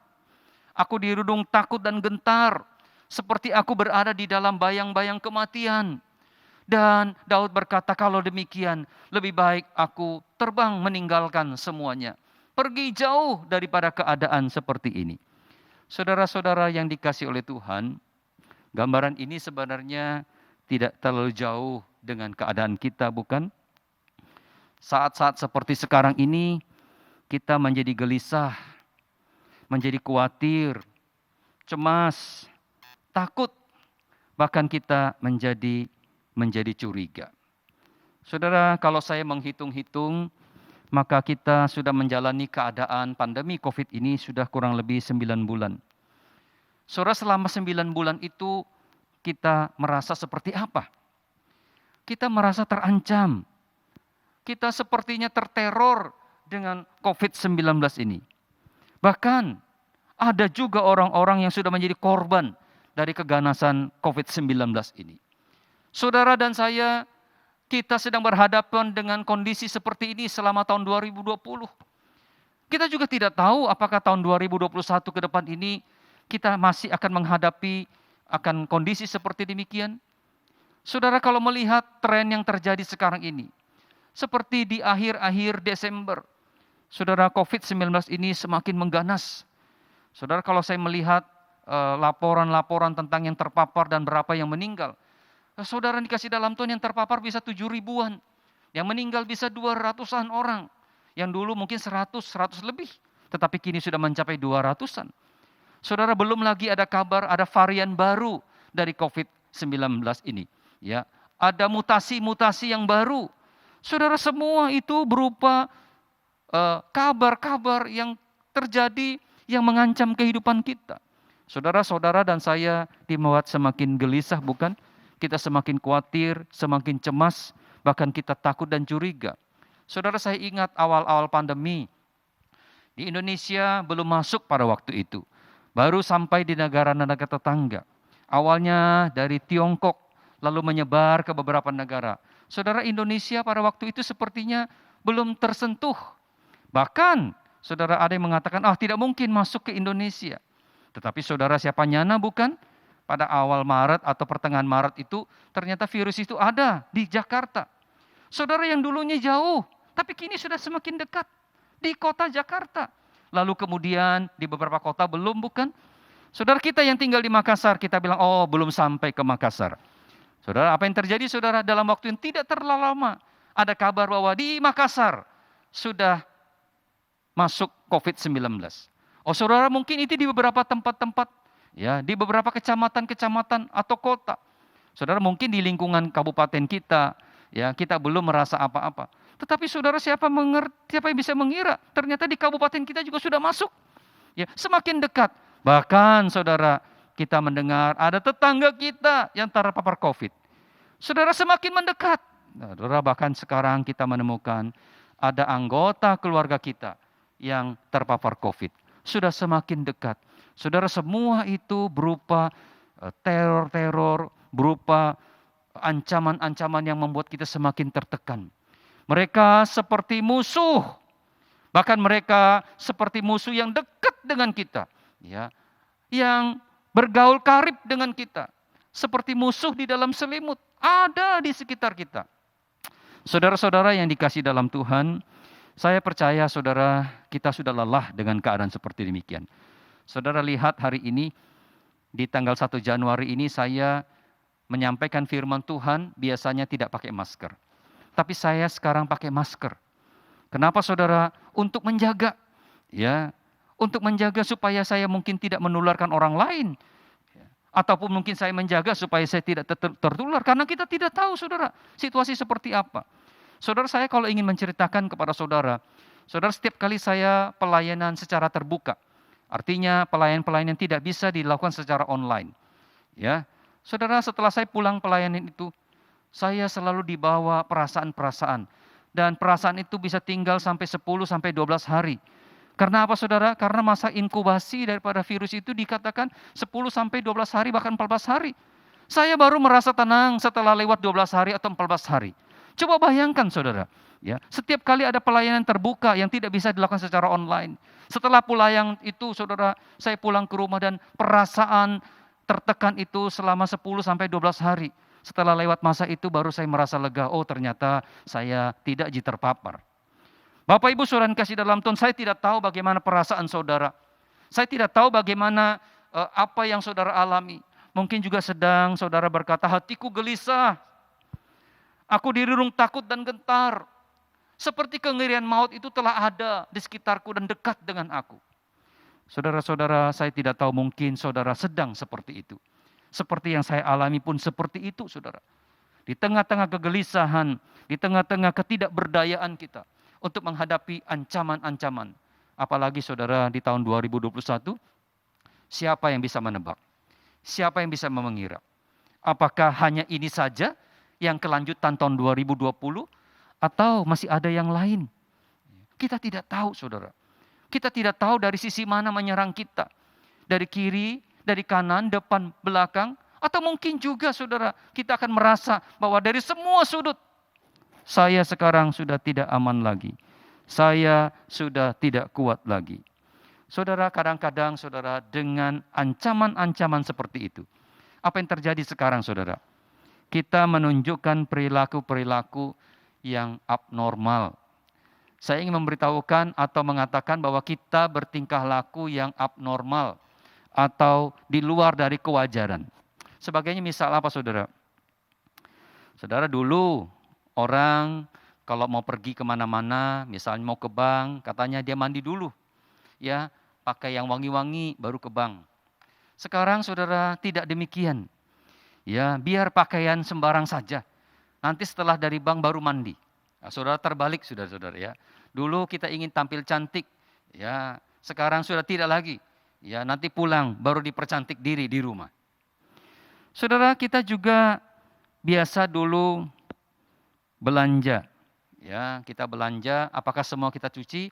Aku dirudung takut dan gentar, seperti aku berada di dalam bayang-bayang kematian. Dan Daud berkata, kalau demikian lebih baik aku terbang meninggalkan semuanya. Pergi jauh daripada keadaan seperti ini. Saudara-saudara yang dikasihi oleh Tuhan, gambaran ini sebenarnya tidak terlalu jauh dengan keadaan kita, bukan? Saat-saat seperti sekarang ini, kita menjadi gelisah, menjadi khawatir, cemas, takut, bahkan kita menjadi curiga. Saudara, kalau saya menghitung-hitung, maka kita sudah menjalani keadaan pandemi COVID ini sudah kurang lebih 9 bulan. Saudara, selama 9 bulan itu kita merasa seperti apa? Kita merasa terancam. Kita sepertinya terteror dengan COVID-19 ini. Bahkan ada juga orang-orang yang sudah menjadi korban dari keganasan COVID-19 ini. Saudara dan saya, kita sedang berhadapan dengan kondisi seperti ini selama tahun 2020. Kita juga tidak tahu apakah tahun 2021 ke depan ini kita masih akan menghadapi akan kondisi seperti demikian. Saudara, kalau melihat tren yang terjadi sekarang ini, seperti di akhir-akhir Desember, saudara, COVID-19 ini semakin mengganas. Saudara, kalau saya melihat laporan-laporan tentang yang terpapar dan berapa yang meninggal, saudara dikasih dalam Tuhan, yang terpapar bisa 7 ribuan, yang meninggal bisa 200-an orang, yang dulu mungkin 100 lebih, tetapi kini sudah mencapai 200-an. Saudara, belum lagi ada kabar ada varian baru dari COVID-19 ini. Ya, ada mutasi-mutasi yang baru. Saudara, semua itu berupa kabar-kabar yang terjadi yang mengancam kehidupan kita. Saudara-saudara dan saya dibuat semakin gelisah, bukan? Kita semakin khawatir, semakin cemas, bahkan kita takut dan curiga. Saudara, saya ingat awal-awal pandemi, di Indonesia belum masuk pada waktu itu. Baru sampai di negara-negara tetangga. Awalnya dari Tiongkok, lalu menyebar ke beberapa negara. Saudara, Indonesia pada waktu itu sepertinya belum tersentuh. Bahkan, saudara, ada yang mengatakan, tidak mungkin masuk ke Indonesia. Tetapi saudara, siapa nyana, bukan? Pada awal Maret atau pertengahan Maret itu, ternyata virus itu ada di Jakarta. Saudara, yang dulunya jauh, tapi kini sudah semakin dekat di kota Jakarta. Lalu kemudian di beberapa kota belum, bukan? Saudara, kita yang tinggal di Makassar, kita bilang, belum sampai ke Makassar. Saudara, apa yang terjadi, saudara? Dalam waktu yang tidak terlalu lama, ada kabar bahwa di Makassar sudah masuk COVID-19. Saudara, mungkin itu di beberapa tempat-tempat, ya, di beberapa kecamatan-kecamatan atau kota. Saudara, mungkin di lingkungan kabupaten kita, ya, kita belum merasa apa-apa. Tetapi saudara, siapa yang bisa mengira? Ternyata di kabupaten kita juga sudah masuk. Ya, semakin dekat. Bahkan saudara, kita mendengar ada tetangga kita yang terpapar COVID. Saudara, semakin mendekat. Saudara, bahkan sekarang kita menemukan ada anggota keluarga kita yang terpapar COVID. Sudah semakin dekat. Saudara, semua itu berupa teror-teror, berupa ancaman-ancaman yang membuat kita semakin tertekan. Mereka seperti musuh. Bahkan mereka seperti musuh yang dekat dengan kita. Ya, yang bergaul karib dengan kita. Seperti musuh di dalam selimut. Ada di sekitar kita. Saudara-saudara yang dikasihi dalam Tuhan, saya percaya saudara kita sudah lelah dengan keadaan seperti demikian. Saudara lihat hari ini, di tanggal 1 Januari ini saya menyampaikan firman Tuhan biasanya tidak pakai masker. Tapi saya sekarang pakai masker. Kenapa saudara? Untuk menjaga. Ya, untuk menjaga supaya saya mungkin tidak menularkan orang lain. Ataupun mungkin saya menjaga supaya saya tidak tertular. Karena kita tidak tahu saudara, situasi seperti apa. Saudara, saya kalau ingin menceritakan kepada saudara, setiap kali saya pelayanan secara terbuka, artinya pelayanan-pelayanan yang tidak bisa dilakukan secara online. Ya, saudara, setelah saya pulang pelayanan itu, saya selalu dibawa perasaan-perasaan. Dan perasaan itu bisa tinggal sampai 10 sampai 12 hari. Karena apa saudara? Karena masa inkubasi daripada virus itu dikatakan 10 sampai 12 hari bahkan 14 hari. Saya baru merasa tenang setelah lewat 12 hari atau 14 hari. Coba bayangkan saudara, ya, setiap kali ada pelayanan terbuka yang tidak bisa dilakukan secara online. Setelah pelayanan itu saudara, saya pulang ke rumah dan perasaan tertekan itu selama 10 sampai 12 hari. Setelah lewat masa itu baru saya merasa lega, oh ternyata saya tidak terpapar. Bapak Ibu saudara yang kasih dalam Tuhan, saya tidak tahu bagaimana perasaan saudara. Saya tidak tahu bagaimana apa yang saudara alami. Mungkin juga sedang saudara berkata, hatiku gelisah. Aku dirurung takut dan gentar. Seperti kengerian maut itu telah ada di sekitarku dan dekat dengan aku. Saudara-saudara, saya tidak tahu mungkin saudara sedang seperti itu. Seperti yang saya alami pun seperti itu saudara. Di tengah-tengah kegelisahan, di tengah-tengah ketidakberdayaan kita. Untuk menghadapi ancaman-ancaman. Apalagi saudara di tahun 2021, siapa yang bisa menebak? Siapa yang bisa mengira? Apakah hanya ini saja yang kelanjutan tahun 2020? Atau masih ada yang lain? Kita tidak tahu saudara. Kita tidak tahu dari sisi mana menyerang kita. Dari kiri, dari kanan, depan, belakang. Atau mungkin juga saudara, kita akan merasa bahwa dari semua sudut, saya sekarang sudah tidak aman lagi. Saya sudah tidak kuat lagi. Saudara, kadang-kadang saudara dengan ancaman-ancaman seperti itu. Apa yang terjadi sekarang saudara? Kita menunjukkan perilaku-perilaku yang abnormal. Saya ingin memberitahukan atau mengatakan bahwa kita bertingkah laku yang abnormal. Atau di luar dari kewajaran. Sebagainya misal apa saudara? Saudara dulu orang kalau mau pergi kemana-mana, misalnya mau ke bank, katanya dia mandi dulu. Ya, pakai yang wangi-wangi baru ke bank. Sekarang saudara tidak demikian. Ya, biar pakaian sembarang saja. Nanti setelah dari bank baru mandi. Nah, saudara terbalik saudara-saudara ya. Dulu kita ingin tampil cantik. Ya, sekarang sudah tidak lagi. Ya, nanti pulang baru dipercantik diri di rumah. Saudara, kita juga biasa dulu belanja. Ya, kita belanja, apakah semua kita cuci?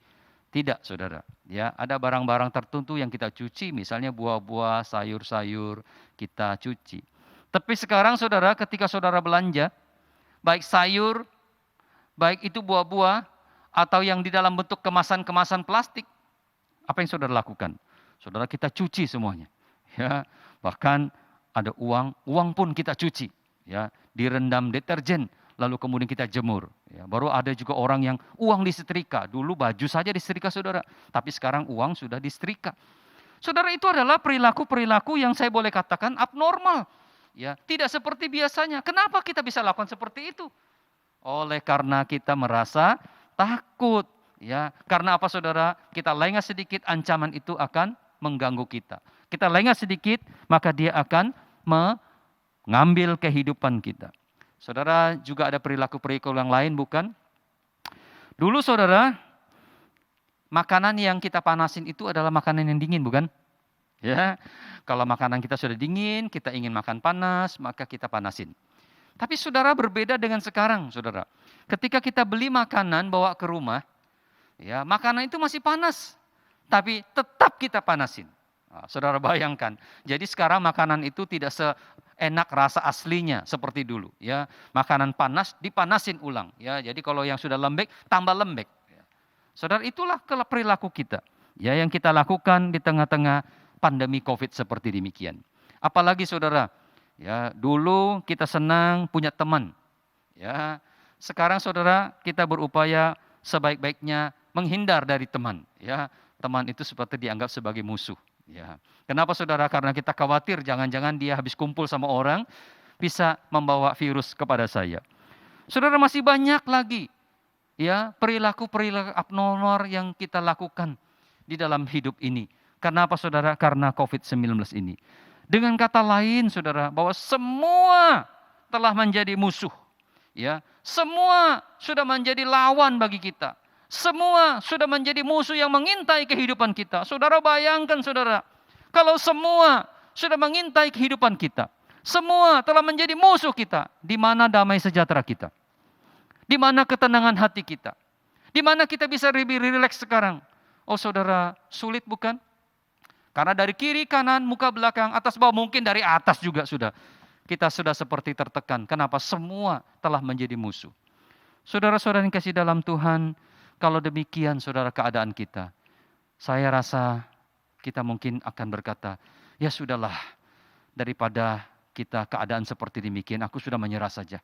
Tidak, saudara. Ya, ada barang-barang tertentu yang kita cuci, misalnya buah-buah, sayur-sayur kita cuci. Tapi sekarang saudara, ketika saudara belanja, baik sayur, baik itu buah-buah, atau yang di dalam bentuk kemasan-kemasan plastik, apa yang saudara lakukan? Saudara, kita cuci semuanya. Ya, bahkan ada uang pun kita cuci. Ya, direndam deterjen, lalu kemudian kita jemur. Ya, baru ada juga orang yang uang disetrika. Dulu baju saja disetrika saudara, tapi sekarang uang sudah disetrika. Saudara, itu adalah perilaku-perilaku yang saya boleh katakan abnormal. Ya, tidak seperti biasanya. Kenapa kita bisa lakukan seperti itu? Oleh karena kita merasa takut. Ya, karena apa saudara? Kita lengah sedikit, ancaman itu akan mengganggu kita. Kita lengah sedikit, maka dia akan mengambil kehidupan kita. Saudara, juga ada perilaku-perilaku yang lain bukan? Dulu saudara, makanan yang kita panasin itu adalah makanan yang dingin bukan? Ya, kalau makanan kita sudah dingin, kita ingin makan panas, maka kita panasin. Tapi saudara, berbeda dengan sekarang saudara. Ketika kita beli makanan bawa ke rumah, ya makanan itu masih panas, tapi tetap kita panasin. Nah, saudara bayangkan, jadi sekarang makanan itu tidak enak rasa aslinya seperti dulu. Ya, makanan panas dipanasin ulang. Ya, jadi kalau yang sudah lembek tambah lembek. Ya. Saudara, itulah perilaku kita. Ya, yang kita lakukan di tengah-tengah pandemi COVID seperti demikian. Apalagi saudara, ya dulu kita senang punya teman. Ya, sekarang saudara kita berupaya sebaik-baiknya menghindar dari teman. Ya, teman itu seperti dianggap sebagai musuh. Ya, kenapa saudara? Karena kita khawatir jangan-jangan dia habis kumpul sama orang bisa membawa virus kepada saya. Saudara, masih banyak lagi ya perilaku-perilaku abnormal yang kita lakukan di dalam hidup ini. Kenapa saudara? Karena COVID-19 ini. Dengan kata lain saudara, bahwa semua telah menjadi musuh. Ya, semua sudah menjadi lawan bagi kita. Semua sudah menjadi musuh yang mengintai kehidupan kita. Saudara bayangkan saudara, kalau semua sudah mengintai kehidupan kita, semua telah menjadi musuh kita, di mana damai sejahtera kita? Di mana ketenangan hati kita? Di mana kita bisa lebih rileks sekarang? Oh saudara, sulit bukan? Karena dari kiri, kanan, muka belakang, atas bawah, mungkin dari atas juga sudah. Kita sudah seperti tertekan. Kenapa? Semua telah menjadi musuh. Saudara-saudara yang kasih dalam Tuhan, kalau demikian saudara keadaan kita, saya rasa kita mungkin akan berkata, ya sudahlah, daripada kita keadaan seperti demikian, aku sudah menyerah saja.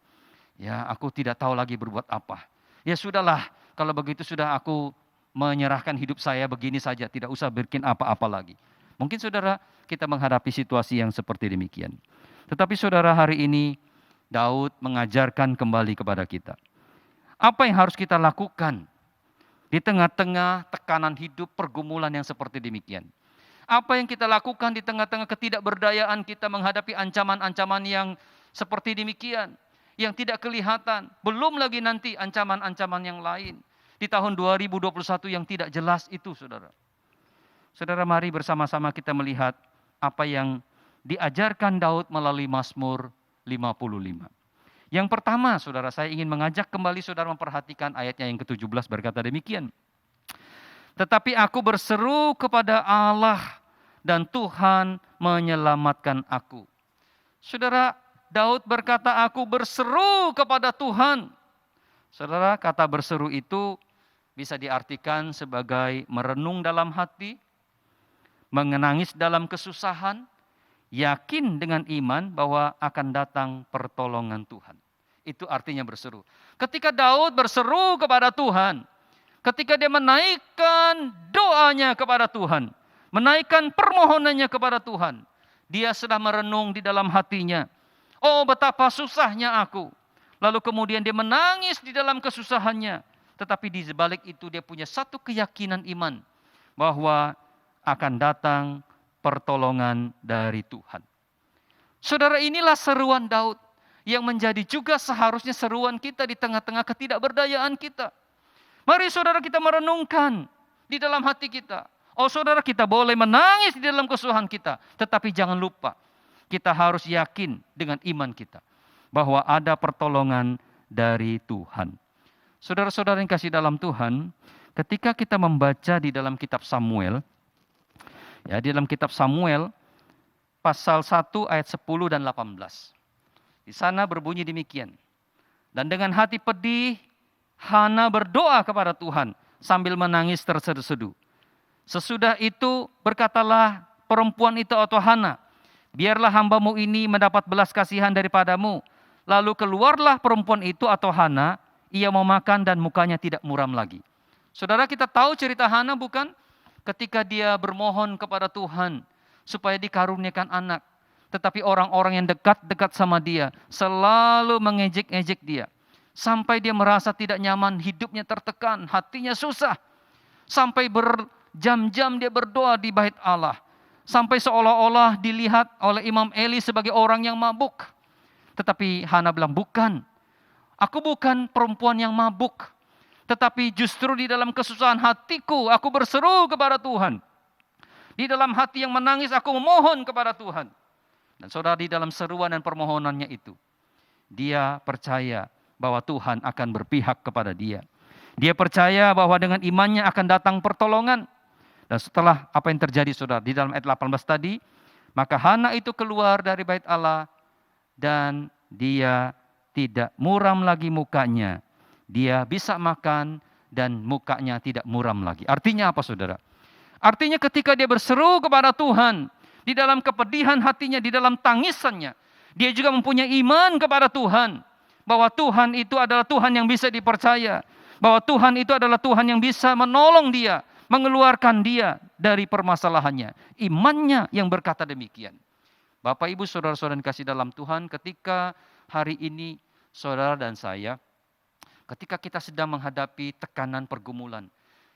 Ya, aku tidak tahu lagi berbuat apa. Ya sudahlah, kalau begitu sudah aku menyerahkan hidup saya begini saja, tidak usah bikin apa-apa lagi. Mungkin saudara kita menghadapi situasi yang seperti demikian. Tetapi saudara, hari ini Daud mengajarkan kembali kepada kita. Apa yang harus kita lakukan di tengah-tengah tekanan hidup, pergumulan yang seperti demikian? Apa yang kita lakukan di tengah-tengah ketidakberdayaan kita menghadapi ancaman-ancaman yang seperti demikian, yang tidak kelihatan, belum lagi nanti ancaman-ancaman yang lain di tahun 2021 yang tidak jelas itu, saudara. Saudara, mari bersama-sama kita melihat apa yang diajarkan Daud melalui Mazmur 55. Yang pertama, saudara, saya ingin mengajak kembali saudara memperhatikan ayatnya yang ke-17 berkata demikian. Tetapi aku berseru kepada Allah dan Tuhan menyelamatkan aku. Saudara, Daud berkata, aku berseru kepada Tuhan. Saudara, kata berseru itu bisa diartikan sebagai merenung dalam hati, menangis dalam kesusahan, yakin dengan iman bahwa akan datang pertolongan Tuhan. Itu artinya berseru. Ketika Daud berseru kepada Tuhan, ketika dia menaikkan doanya kepada Tuhan, menaikkan permohonannya kepada Tuhan, dia sedang merenung di dalam hatinya. Oh, betapa susahnya aku. Lalu kemudian dia menangis di dalam kesusahannya. Tetapi di sebalik itu dia punya satu keyakinan iman bahwa akan datang pertolongan dari Tuhan. Saudara, inilah seruan Daud yang menjadi juga seharusnya seruan kita di tengah-tengah ketidakberdayaan kita. Mari saudara kita merenungkan di dalam hati kita. Oh saudara, kita boleh menangis di dalam kesusahan kita, tetapi jangan lupa kita harus yakin dengan iman kita bahwa ada pertolongan dari Tuhan. Saudara-saudara yang kasih dalam Tuhan, ketika kita membaca di dalam kitab Samuel, ya, di dalam kitab Samuel pasal 1 ayat 10 dan 18. Di sana berbunyi demikian. Dan dengan hati pedih, Hana berdoa kepada Tuhan sambil menangis terseduh-seduh. Sesudah itu berkatalah perempuan itu atau Hana, biarlah hambamu ini mendapat belas kasihan daripadamu. Lalu keluarlah perempuan itu atau Hana, ia mau makan dan mukanya tidak muram lagi. Saudara, kita tahu cerita Hana bukan? Ketika dia bermohon kepada Tuhan supaya dikaruniakan anak. Tetapi orang-orang yang dekat-dekat sama dia selalu mengejek-ejek dia. Sampai dia merasa tidak nyaman, hidupnya tertekan, hatinya susah. Sampai berjam-jam dia berdoa di bait Allah. Sampai seolah-olah dilihat oleh Imam Eli sebagai orang yang mabuk. Tetapi Hana bilang, bukan. Aku bukan perempuan yang mabuk. Tetapi justru di dalam kesusahan hatiku, aku berseru kepada Tuhan. Di dalam hati yang menangis, aku memohon kepada Tuhan. Dan saudara, di dalam seruan dan permohonannya itu, dia percaya bahwa Tuhan akan berpihak kepada dia. Dia percaya bahwa dengan imannya akan datang pertolongan. Dan setelah apa yang terjadi saudara, di dalam ayat 18 tadi, maka Hana itu keluar dari bait Allah dan dia tidak muram lagi mukanya. Dia bisa makan dan mukanya tidak muram lagi. Artinya apa, saudara? Artinya ketika dia berseru kepada Tuhan, di dalam kepedihan hatinya, di dalam tangisannya, dia juga mempunyai iman kepada Tuhan, bahwa Tuhan itu adalah Tuhan yang bisa dipercaya, bahwa Tuhan itu adalah Tuhan yang bisa menolong dia, mengeluarkan dia dari permasalahannya. Imannya yang berkata demikian. Bapak, Ibu, saudara-saudara yang kasih dalam Tuhan, ketika hari ini saudara dan saya, ketika kita sedang menghadapi tekanan pergumulan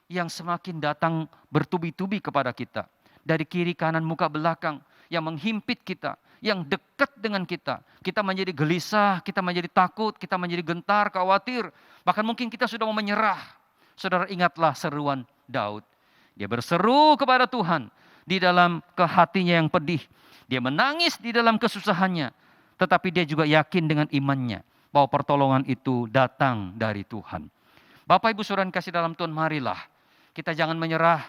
yang semakin datang bertubi-tubi kepada kita, dari kiri, kanan, muka, belakang, yang menghimpit kita, yang dekat dengan kita. Kita menjadi gelisah, kita menjadi takut, kita menjadi gentar, khawatir. Bahkan mungkin kita sudah mau menyerah. Saudara, ingatlah seruan Daud. Dia berseru kepada Tuhan di dalam hatinya yang pedih. Dia menangis di dalam kesusahannya. Tetapi dia juga yakin dengan imannya bahwa pertolongan itu datang dari Tuhan. Bapak, Ibu, saudara yang kasih dalam Tuhan, marilah kita jangan menyerah,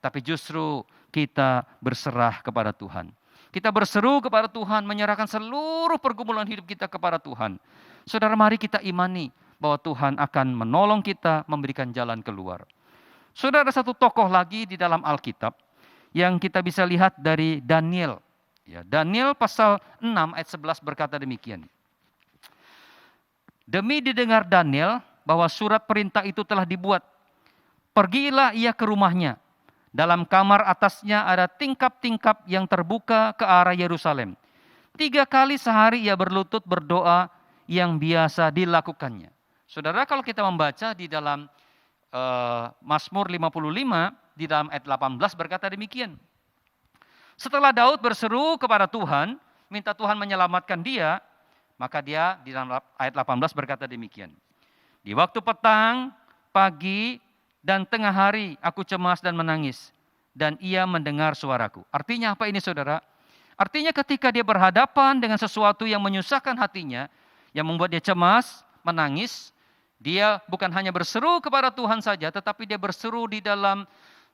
tapi justru kita berserah kepada Tuhan. Kita berseru kepada Tuhan, menyerahkan seluruh pergumulan hidup kita kepada Tuhan. Saudara, mari kita imani bahwa Tuhan akan menolong kita, memberikan jalan keluar. Saudara, satu tokoh lagi di dalam Alkitab yang kita bisa lihat dari Daniel. Ya, Daniel pasal 6 ayat 11 berkata demikian. Demi didengar Daniel bahwa surat perintah itu telah dibuat, pergilah ia ke rumahnya. Dalam kamar atasnya ada tingkap-tingkap yang terbuka ke arah Yerusalem. 3 kali sehari ia berlutut berdoa yang biasa dilakukannya. Saudara, kalau kita membaca di dalam Mazmur 55, di dalam ayat 18 berkata demikian. Setelah Daud berseru kepada Tuhan, minta Tuhan menyelamatkan dia, maka dia di dalam ayat 18 berkata demikian. Di waktu petang, pagi, dan tengah hari aku cemas dan menangis, dan ia mendengar suaraku. Artinya apa ini, saudara? Artinya ketika dia berhadapan dengan sesuatu yang menyusahkan hatinya, yang membuat dia cemas, menangis, dia bukan hanya berseru kepada Tuhan saja, tetapi dia berseru di dalam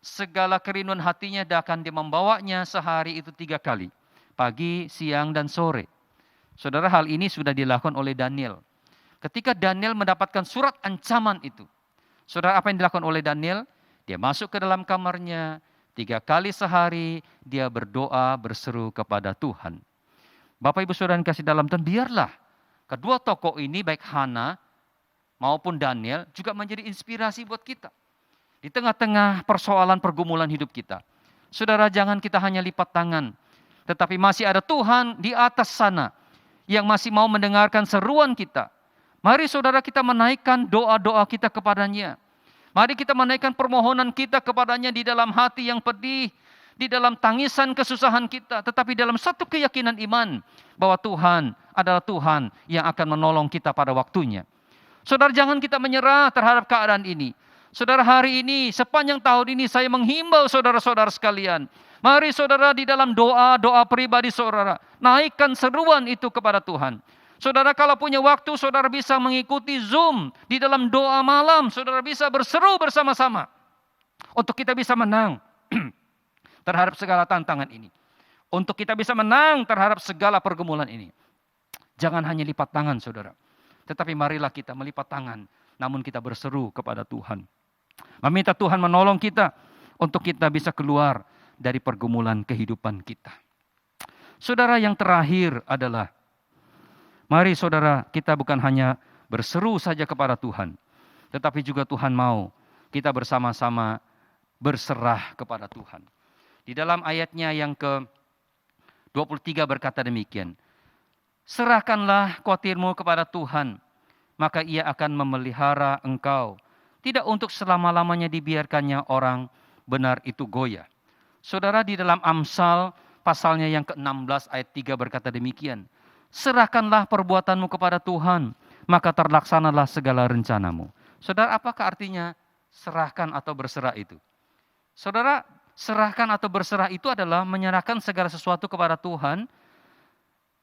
segala kerinduan hatinya, dan akan dia membawanya sehari itu 3 kali. Pagi, siang, dan sore. Saudara, hal ini sudah dilakukan oleh Daniel. Ketika Daniel mendapatkan surat ancaman itu, saudara, apa yang dilakukan oleh Daniel? Dia masuk ke dalam kamarnya, 3 kali sehari dia berdoa, berseru kepada Tuhan. Bapak, Ibu, saudara yang kasih dalam Tuhan, biarlah kedua tokoh ini, baik Hana maupun Daniel, juga menjadi inspirasi buat kita. Di tengah-tengah persoalan pergumulan hidup kita. Saudara, jangan kita hanya lipat tangan, tetapi masih ada Tuhan di atas sana yang masih mau mendengarkan seruan kita. Mari saudara, kita menaikkan doa-doa kita kepadanya. Mari kita menaikkan permohonan kita kepadanya di dalam hati yang pedih, di dalam tangisan kesusahan kita, tetapi dalam satu keyakinan iman bahwa Tuhan adalah Tuhan yang akan menolong kita pada waktunya. Saudara, jangan kita menyerah terhadap keadaan ini. Saudara, hari ini, sepanjang tahun ini saya menghimbau saudara-saudara sekalian. Mari saudara, di dalam doa-doa pribadi saudara, naikkan seruan itu kepada Tuhan. Saudara, kalau punya waktu, saudara bisa mengikuti Zoom di dalam doa malam. Saudara bisa berseru bersama-sama untuk kita bisa menang terhadap segala tantangan ini. Untuk kita bisa menang terhadap segala pergumulan ini. Jangan hanya lipat tangan, saudara. Tetapi marilah kita melipat tangan, namun kita berseru kepada Tuhan. Meminta Tuhan menolong kita untuk kita bisa keluar dari pergumulan kehidupan kita. Saudara, yang terakhir adalah, mari saudara, kita bukan hanya berseru saja kepada Tuhan, tetapi juga Tuhan mau kita bersama-sama berserah kepada Tuhan. Di dalam ayatnya yang ke-23 berkata demikian, serahkanlah khawatirmu kepada Tuhan, maka ia akan memelihara engkau. Tidak untuk selama-lamanya dibiarkannya orang benar itu goyah. Saudara, di dalam Amsal pasalnya yang ke-16 ayat 3 berkata demikian. Serahkanlah perbuatanmu kepada Tuhan, maka terlaksanalah segala rencanamu. Saudara, apakah artinya serahkan atau berserah itu? Saudara, serahkan atau berserah itu adalah menyerahkan segala sesuatu kepada Tuhan,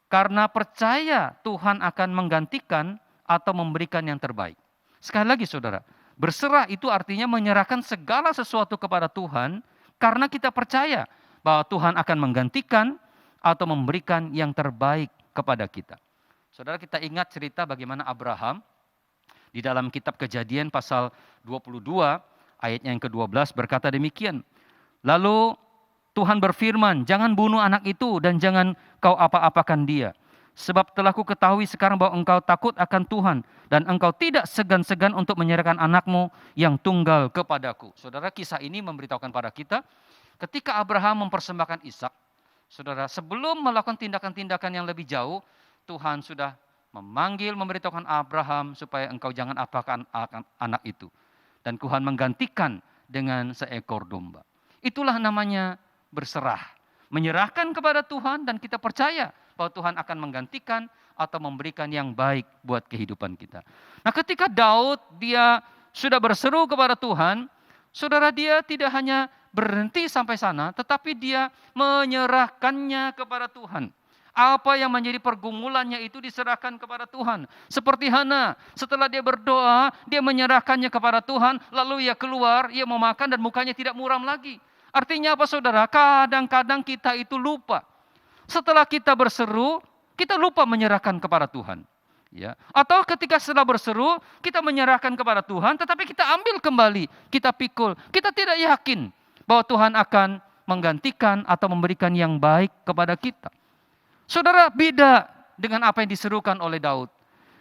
karena percaya Tuhan akan menggantikan atau memberikan yang terbaik. Sekali lagi saudara, berserah itu artinya menyerahkan segala sesuatu kepada Tuhan, karena kita percaya bahwa Tuhan akan menggantikan atau memberikan yang terbaik kepada kita. Saudara, kita ingat cerita bagaimana Abraham di dalam kitab Kejadian pasal 22 ayatnya yang ke-12 berkata demikian. Lalu Tuhan berfirman, jangan bunuh anak itu dan jangan kau apa-apakan dia. Sebab telah ku ketahui sekarang bahwa engkau takut akan Tuhan dan engkau tidak segan-segan untuk menyerahkan anakmu yang tunggal kepadaku. Saudara, kisah ini memberitahukan pada kita ketika Abraham mempersembahkan Ishak, saudara, sebelum melakukan tindakan-tindakan yang lebih jauh, Tuhan sudah memanggil, memberitahukan Abraham supaya engkau jangan apakan anak itu. Dan Tuhan menggantikan dengan seekor domba. Itulah namanya berserah. Menyerahkan kepada Tuhan dan kita percaya bahwa Tuhan akan menggantikan atau memberikan yang baik buat kehidupan kita. Nah, ketika Daud dia sudah berseru kepada Tuhan, saudara, dia tidak hanya berhenti sampai sana, tetapi dia menyerahkannya kepada Tuhan. Apa yang menjadi pergumulannya itu diserahkan kepada Tuhan. Seperti Hana, setelah dia berdoa, dia menyerahkannya kepada Tuhan, lalu ia keluar, ia mau makan dan mukanya tidak muram lagi. Artinya apa, saudara? Kadang-kadang kita itu lupa. Setelah kita berseru, kita lupa menyerahkan kepada Tuhan. Ya. Atau ketika setelah berseru, kita menyerahkan kepada Tuhan, tetapi kita ambil kembali, kita pikul. Kita tidak yakin bahwa Tuhan akan menggantikan atau memberikan yang baik kepada kita. Saudara, beda dengan apa yang diserukan oleh Daud.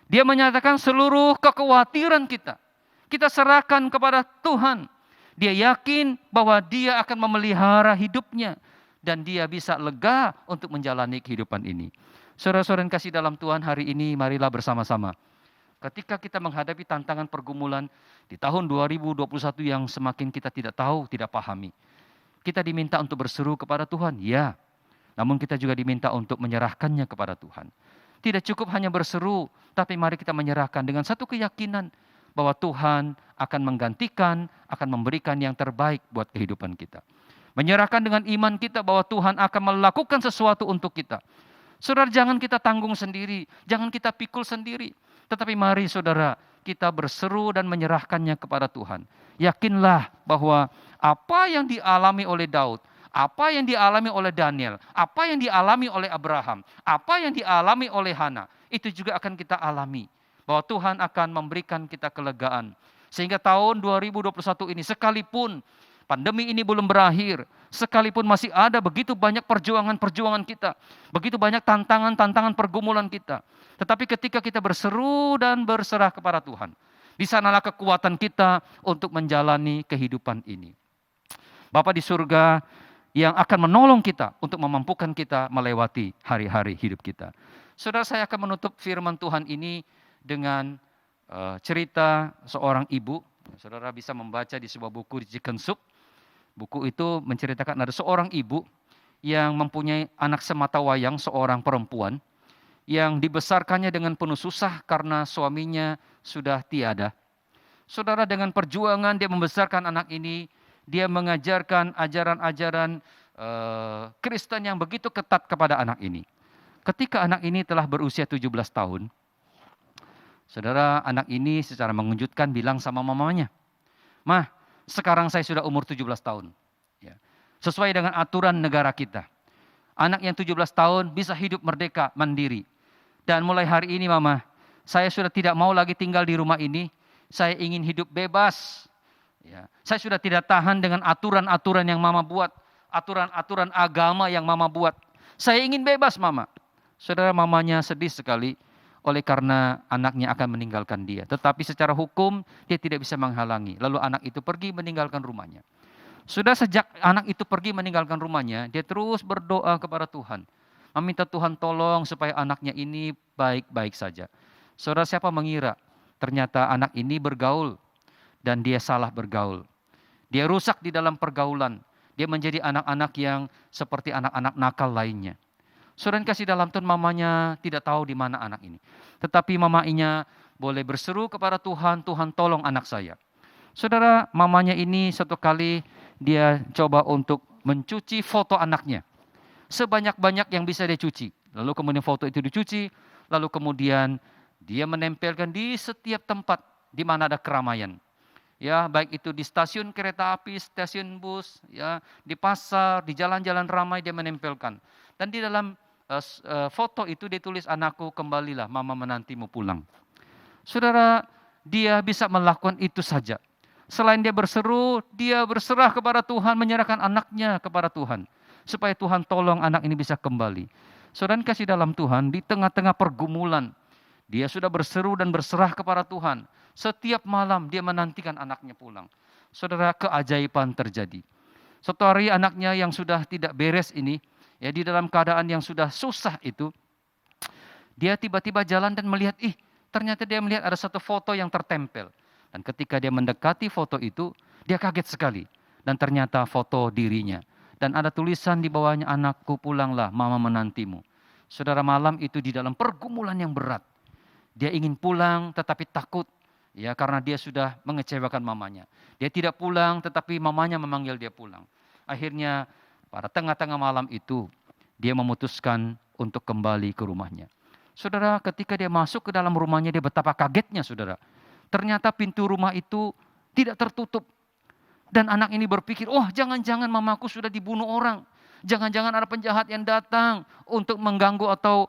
Dia menyatakan seluruh kekhawatiran kita serahkan kepada Tuhan. Dia yakin bahwa dia akan memelihara hidupnya. Dan dia bisa lega untuk menjalani kehidupan ini. Saudara-saudara yang kasih dalam Tuhan, hari ini marilah bersama-sama. Ketika kita menghadapi tantangan pergumulan di tahun 2021 yang semakin kita tidak tahu, tidak pahami. Kita diminta untuk berseru kepada Tuhan, ya. Namun kita juga diminta untuk menyerahkannya kepada Tuhan. Tidak cukup hanya berseru, tapi mari kita menyerahkan dengan satu keyakinan bahwa Tuhan akan menggantikan, akan memberikan yang terbaik buat kehidupan kita. Menyerahkan dengan iman kita bahwa Tuhan akan melakukan sesuatu untuk kita. Saudara, jangan kita tanggung sendiri, jangan kita pikul sendiri. Tetapi mari saudara, kita berseru dan menyerahkannya kepada Tuhan. Yakinlah bahwa apa yang dialami oleh Daud, apa yang dialami oleh Daniel, apa yang dialami oleh Abraham, apa yang dialami oleh Hana, itu juga akan kita alami. Bahwa Tuhan akan memberikan kita kelegaan. Sehingga tahun 2021 ini sekalipun pandemi ini belum berakhir, sekalipun masih ada begitu banyak perjuangan-perjuangan kita, begitu banyak tantangan-tantangan pergumulan kita. Tetapi ketika kita berseru dan berserah kepada Tuhan, di sanalah kekuatan kita untuk menjalani kehidupan ini. Bapa di surga yang akan menolong kita untuk memampukan kita melewati hari-hari hidup kita. Saudara, saya akan menutup firman Tuhan ini dengan cerita seorang ibu. Saudara bisa membaca di sebuah buku di Chicken Soup. Buku itu menceritakan ada seorang ibu yang mempunyai anak sematawayang, seorang perempuan, yang dibesarkannya dengan penuh susah karena suaminya sudah tiada. Saudara, dengan perjuangan dia membesarkan anak ini, dia mengajarkan ajaran-ajaran Kristen yang begitu ketat kepada anak ini. Ketika anak ini telah berusia 17 tahun, saudara, anak ini secara mengejutkan bilang sama mamanya, "Mah, sekarang saya sudah umur 17 tahun. Ya. Sesuai dengan aturan negara kita. Anak yang 17 tahun bisa hidup merdeka, mandiri. Dan mulai hari ini Mama, saya sudah tidak mau lagi tinggal di rumah ini. Saya ingin hidup bebas. Ya. Saya sudah tidak tahan dengan aturan-aturan yang Mama buat. Aturan-aturan agama yang Mama buat. Saya ingin bebas Mama." Saudara, mamanya sedih sekali oleh karena anaknya akan meninggalkan dia. Tetapi secara hukum dia tidak bisa menghalangi. Lalu anak itu pergi meninggalkan rumahnya. Sudah sejak anak itu pergi meninggalkan rumahnya, dia terus berdoa kepada Tuhan. Meminta Tuhan tolong supaya anaknya ini baik-baik saja. Saudara, siapa mengira ternyata anak ini bergaul dan dia salah bergaul. Dia rusak di dalam pergaulan. Dia menjadi anak-anak yang seperti anak-anak nakal lainnya. Saudara kasih dalam Tuhan, mamanya tidak tahu di mana anak ini. Tetapi mamanya boleh berseru kepada Tuhan, Tuhan tolong anak saya. Saudara, mamanya ini satu kali dia coba untuk mencuci foto anaknya. Sebanyak-banyak yang bisa dia cuci. Lalu kemudian foto itu dicuci, lalu kemudian dia menempelkan di setiap tempat di mana ada keramaian. Ya, baik itu di stasiun kereta api, stasiun bus, ya, di pasar, di jalan-jalan ramai dia menempelkan. Dan di dalam foto itu ditulis, anakku kembalilah, mama menantimu pulang. Saudara, dia bisa melakukan itu saja. Selain dia berseru, dia berserah kepada Tuhan, menyerahkan anaknya kepada Tuhan. Supaya Tuhan tolong anak ini bisa kembali. Saudara kasih dalam Tuhan, di tengah-tengah pergumulan, dia sudah berseru dan berserah kepada Tuhan. Setiap malam dia menantikan anaknya pulang. Saudara, keajaiban terjadi. Suatu hari anaknya yang sudah tidak beres ini, ya di dalam keadaan yang sudah susah itu, dia tiba-tiba jalan dan melihat, ternyata dia melihat ada satu foto yang tertempel. Dan ketika dia mendekati foto itu, dia kaget sekali. Dan ternyata foto dirinya. Dan ada tulisan di bawahnya, anakku pulanglah, mama menantimu. Saudara, malam itu di dalam pergumulan yang berat. Dia ingin pulang tetapi takut, ya karena dia sudah mengecewakan mamanya. Dia tidak pulang tetapi mamanya memanggil dia pulang. Akhirnya pada tengah-tengah malam itu dia memutuskan untuk kembali ke rumahnya. Saudara, ketika dia masuk ke dalam rumahnya, dia betapa kagetnya, saudara. Ternyata pintu rumah itu tidak tertutup. Dan anak ini berpikir, jangan-jangan mamaku sudah dibunuh orang. Jangan-jangan ada penjahat yang datang untuk mengganggu atau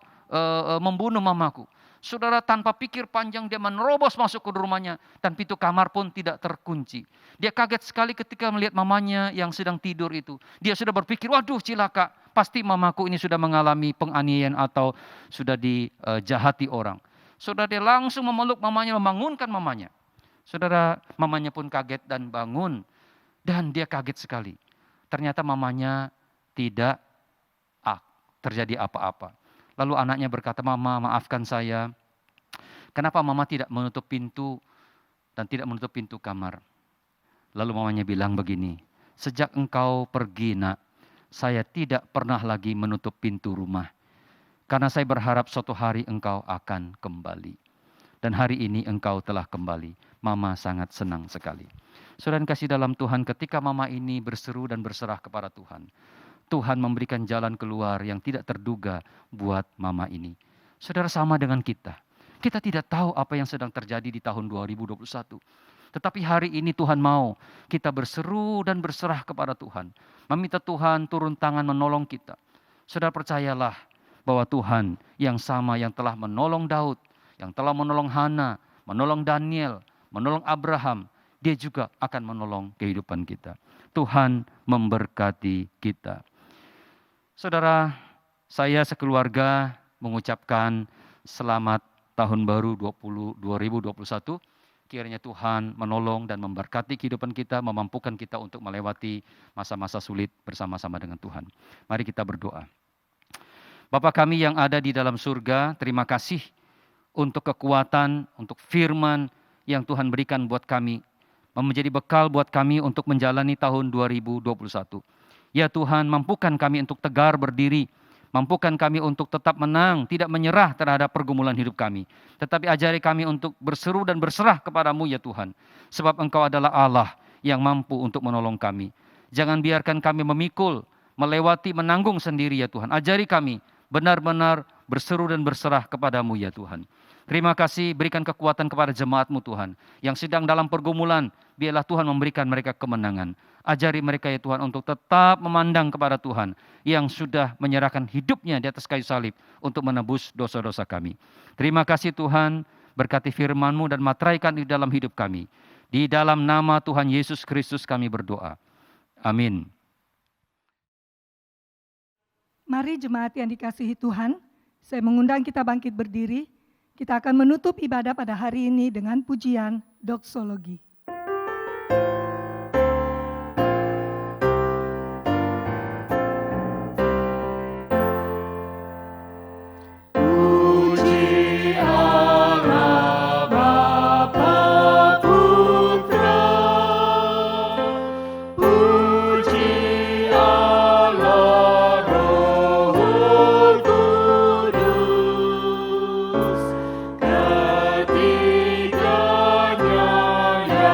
membunuh mamaku. Saudara, tanpa pikir panjang dia menerobos masuk ke rumahnya dan pintu kamar pun tidak terkunci. Dia kaget sekali ketika melihat mamanya yang sedang tidur itu. Dia sudah berpikir, waduh cilaka, pasti mamaku ini sudah mengalami penganiayaan atau sudah dijahati orang. Saudara, dia langsung memeluk mamanya, membangunkan mamanya. Saudara, mamanya pun kaget dan bangun dan dia kaget sekali. Ternyata mamanya tidak terjadi apa-apa. Lalu anaknya berkata, mama maafkan saya. Kenapa mama tidak menutup pintu dan tidak menutup pintu kamar? Lalu mamanya bilang begini, sejak engkau pergi nak, saya tidak pernah lagi menutup pintu rumah. Karena saya berharap suatu hari engkau akan kembali. Dan hari ini engkau telah kembali. Mama sangat senang sekali. Saudara kasih dalam Tuhan, ketika mama ini berseru dan berserah kepada Tuhan, Tuhan memberikan jalan keluar yang tidak terduga buat mama ini. Saudara, sama dengan kita. Kita tidak tahu apa yang sedang terjadi di tahun 2021. Tetapi hari ini Tuhan mau kita berseru dan berserah kepada Tuhan. Meminta Tuhan turun tangan menolong kita. Saudara, percayalah bahwa Tuhan yang sama yang telah menolong Daud, yang telah menolong Hana, menolong Daniel, menolong Abraham, dia juga akan menolong kehidupan kita. Tuhan memberkati kita. Saudara, saya sekeluarga mengucapkan selamat tahun baru 2021. Kiranya Tuhan menolong dan memberkati kehidupan kita, memampukan kita untuk melewati masa-masa sulit bersama-sama dengan Tuhan. Mari kita berdoa. Bapa kami yang ada di dalam surga, terima kasih untuk kekuatan, untuk firman yang Tuhan berikan buat kami, menjadi bekal buat kami untuk menjalani tahun 2021. Ya Tuhan, mampukan kami untuk tegar berdiri, mampukan kami untuk tetap menang, tidak menyerah terhadap pergumulan hidup kami. Tetapi ajari kami untuk berseru dan berserah kepadamu ya Tuhan. Sebab Engkau adalah Allah yang mampu untuk menolong kami. Jangan biarkan kami memikul, melewati, menanggung sendiri ya Tuhan. Ajari kami benar-benar berseru dan berserah kepadamu ya Tuhan. Terima kasih, berikan kekuatan kepada jemaat-Mu Tuhan. Yang sedang dalam pergumulan, biarlah Tuhan memberikan mereka kemenangan. Ajari mereka ya Tuhan untuk tetap memandang kepada Tuhan yang sudah menyerahkan hidupnya di atas kayu salib untuk menebus dosa-dosa kami. Terima kasih Tuhan, berkati firman-Mu dan materaikan di dalam hidup kami. Di dalam nama Tuhan Yesus Kristus kami berdoa. Amin. Mari jemaat yang dikasihi Tuhan, saya mengundang kita bangkit berdiri. Kita akan menutup ibadah pada hari ini dengan pujian doksologi. Ketiganya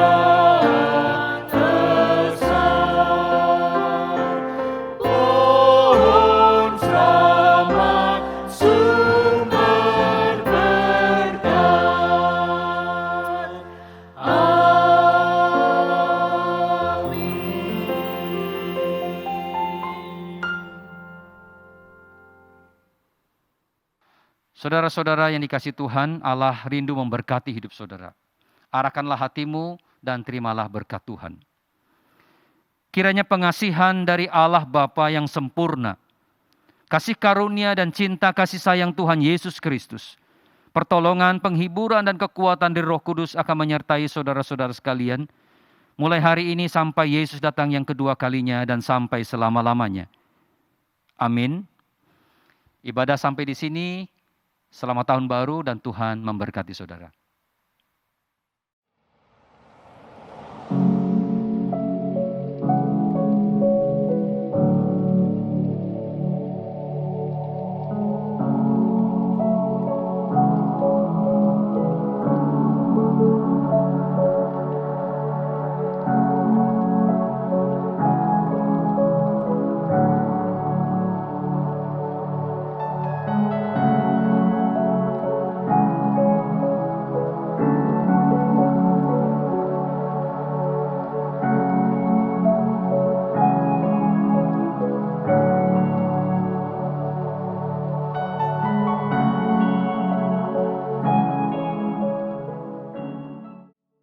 Saudara-saudara yang dikasihi Tuhan, Allah rindu memberkati hidup saudara. Arahkanlah hatimu dan terimalah berkat Tuhan. Kiranya pengasihan dari Allah Bapa yang sempurna, kasih karunia dan cinta kasih sayang Tuhan Yesus Kristus, pertolongan, penghiburan dan kekuatan dari Roh Kudus akan menyertai saudara-saudara sekalian, mulai hari ini sampai Yesus datang yang kedua kalinya dan sampai selama-lamanya. Amin. Ibadah sampai di sini. Selamat tahun baru dan Tuhan memberkati saudara.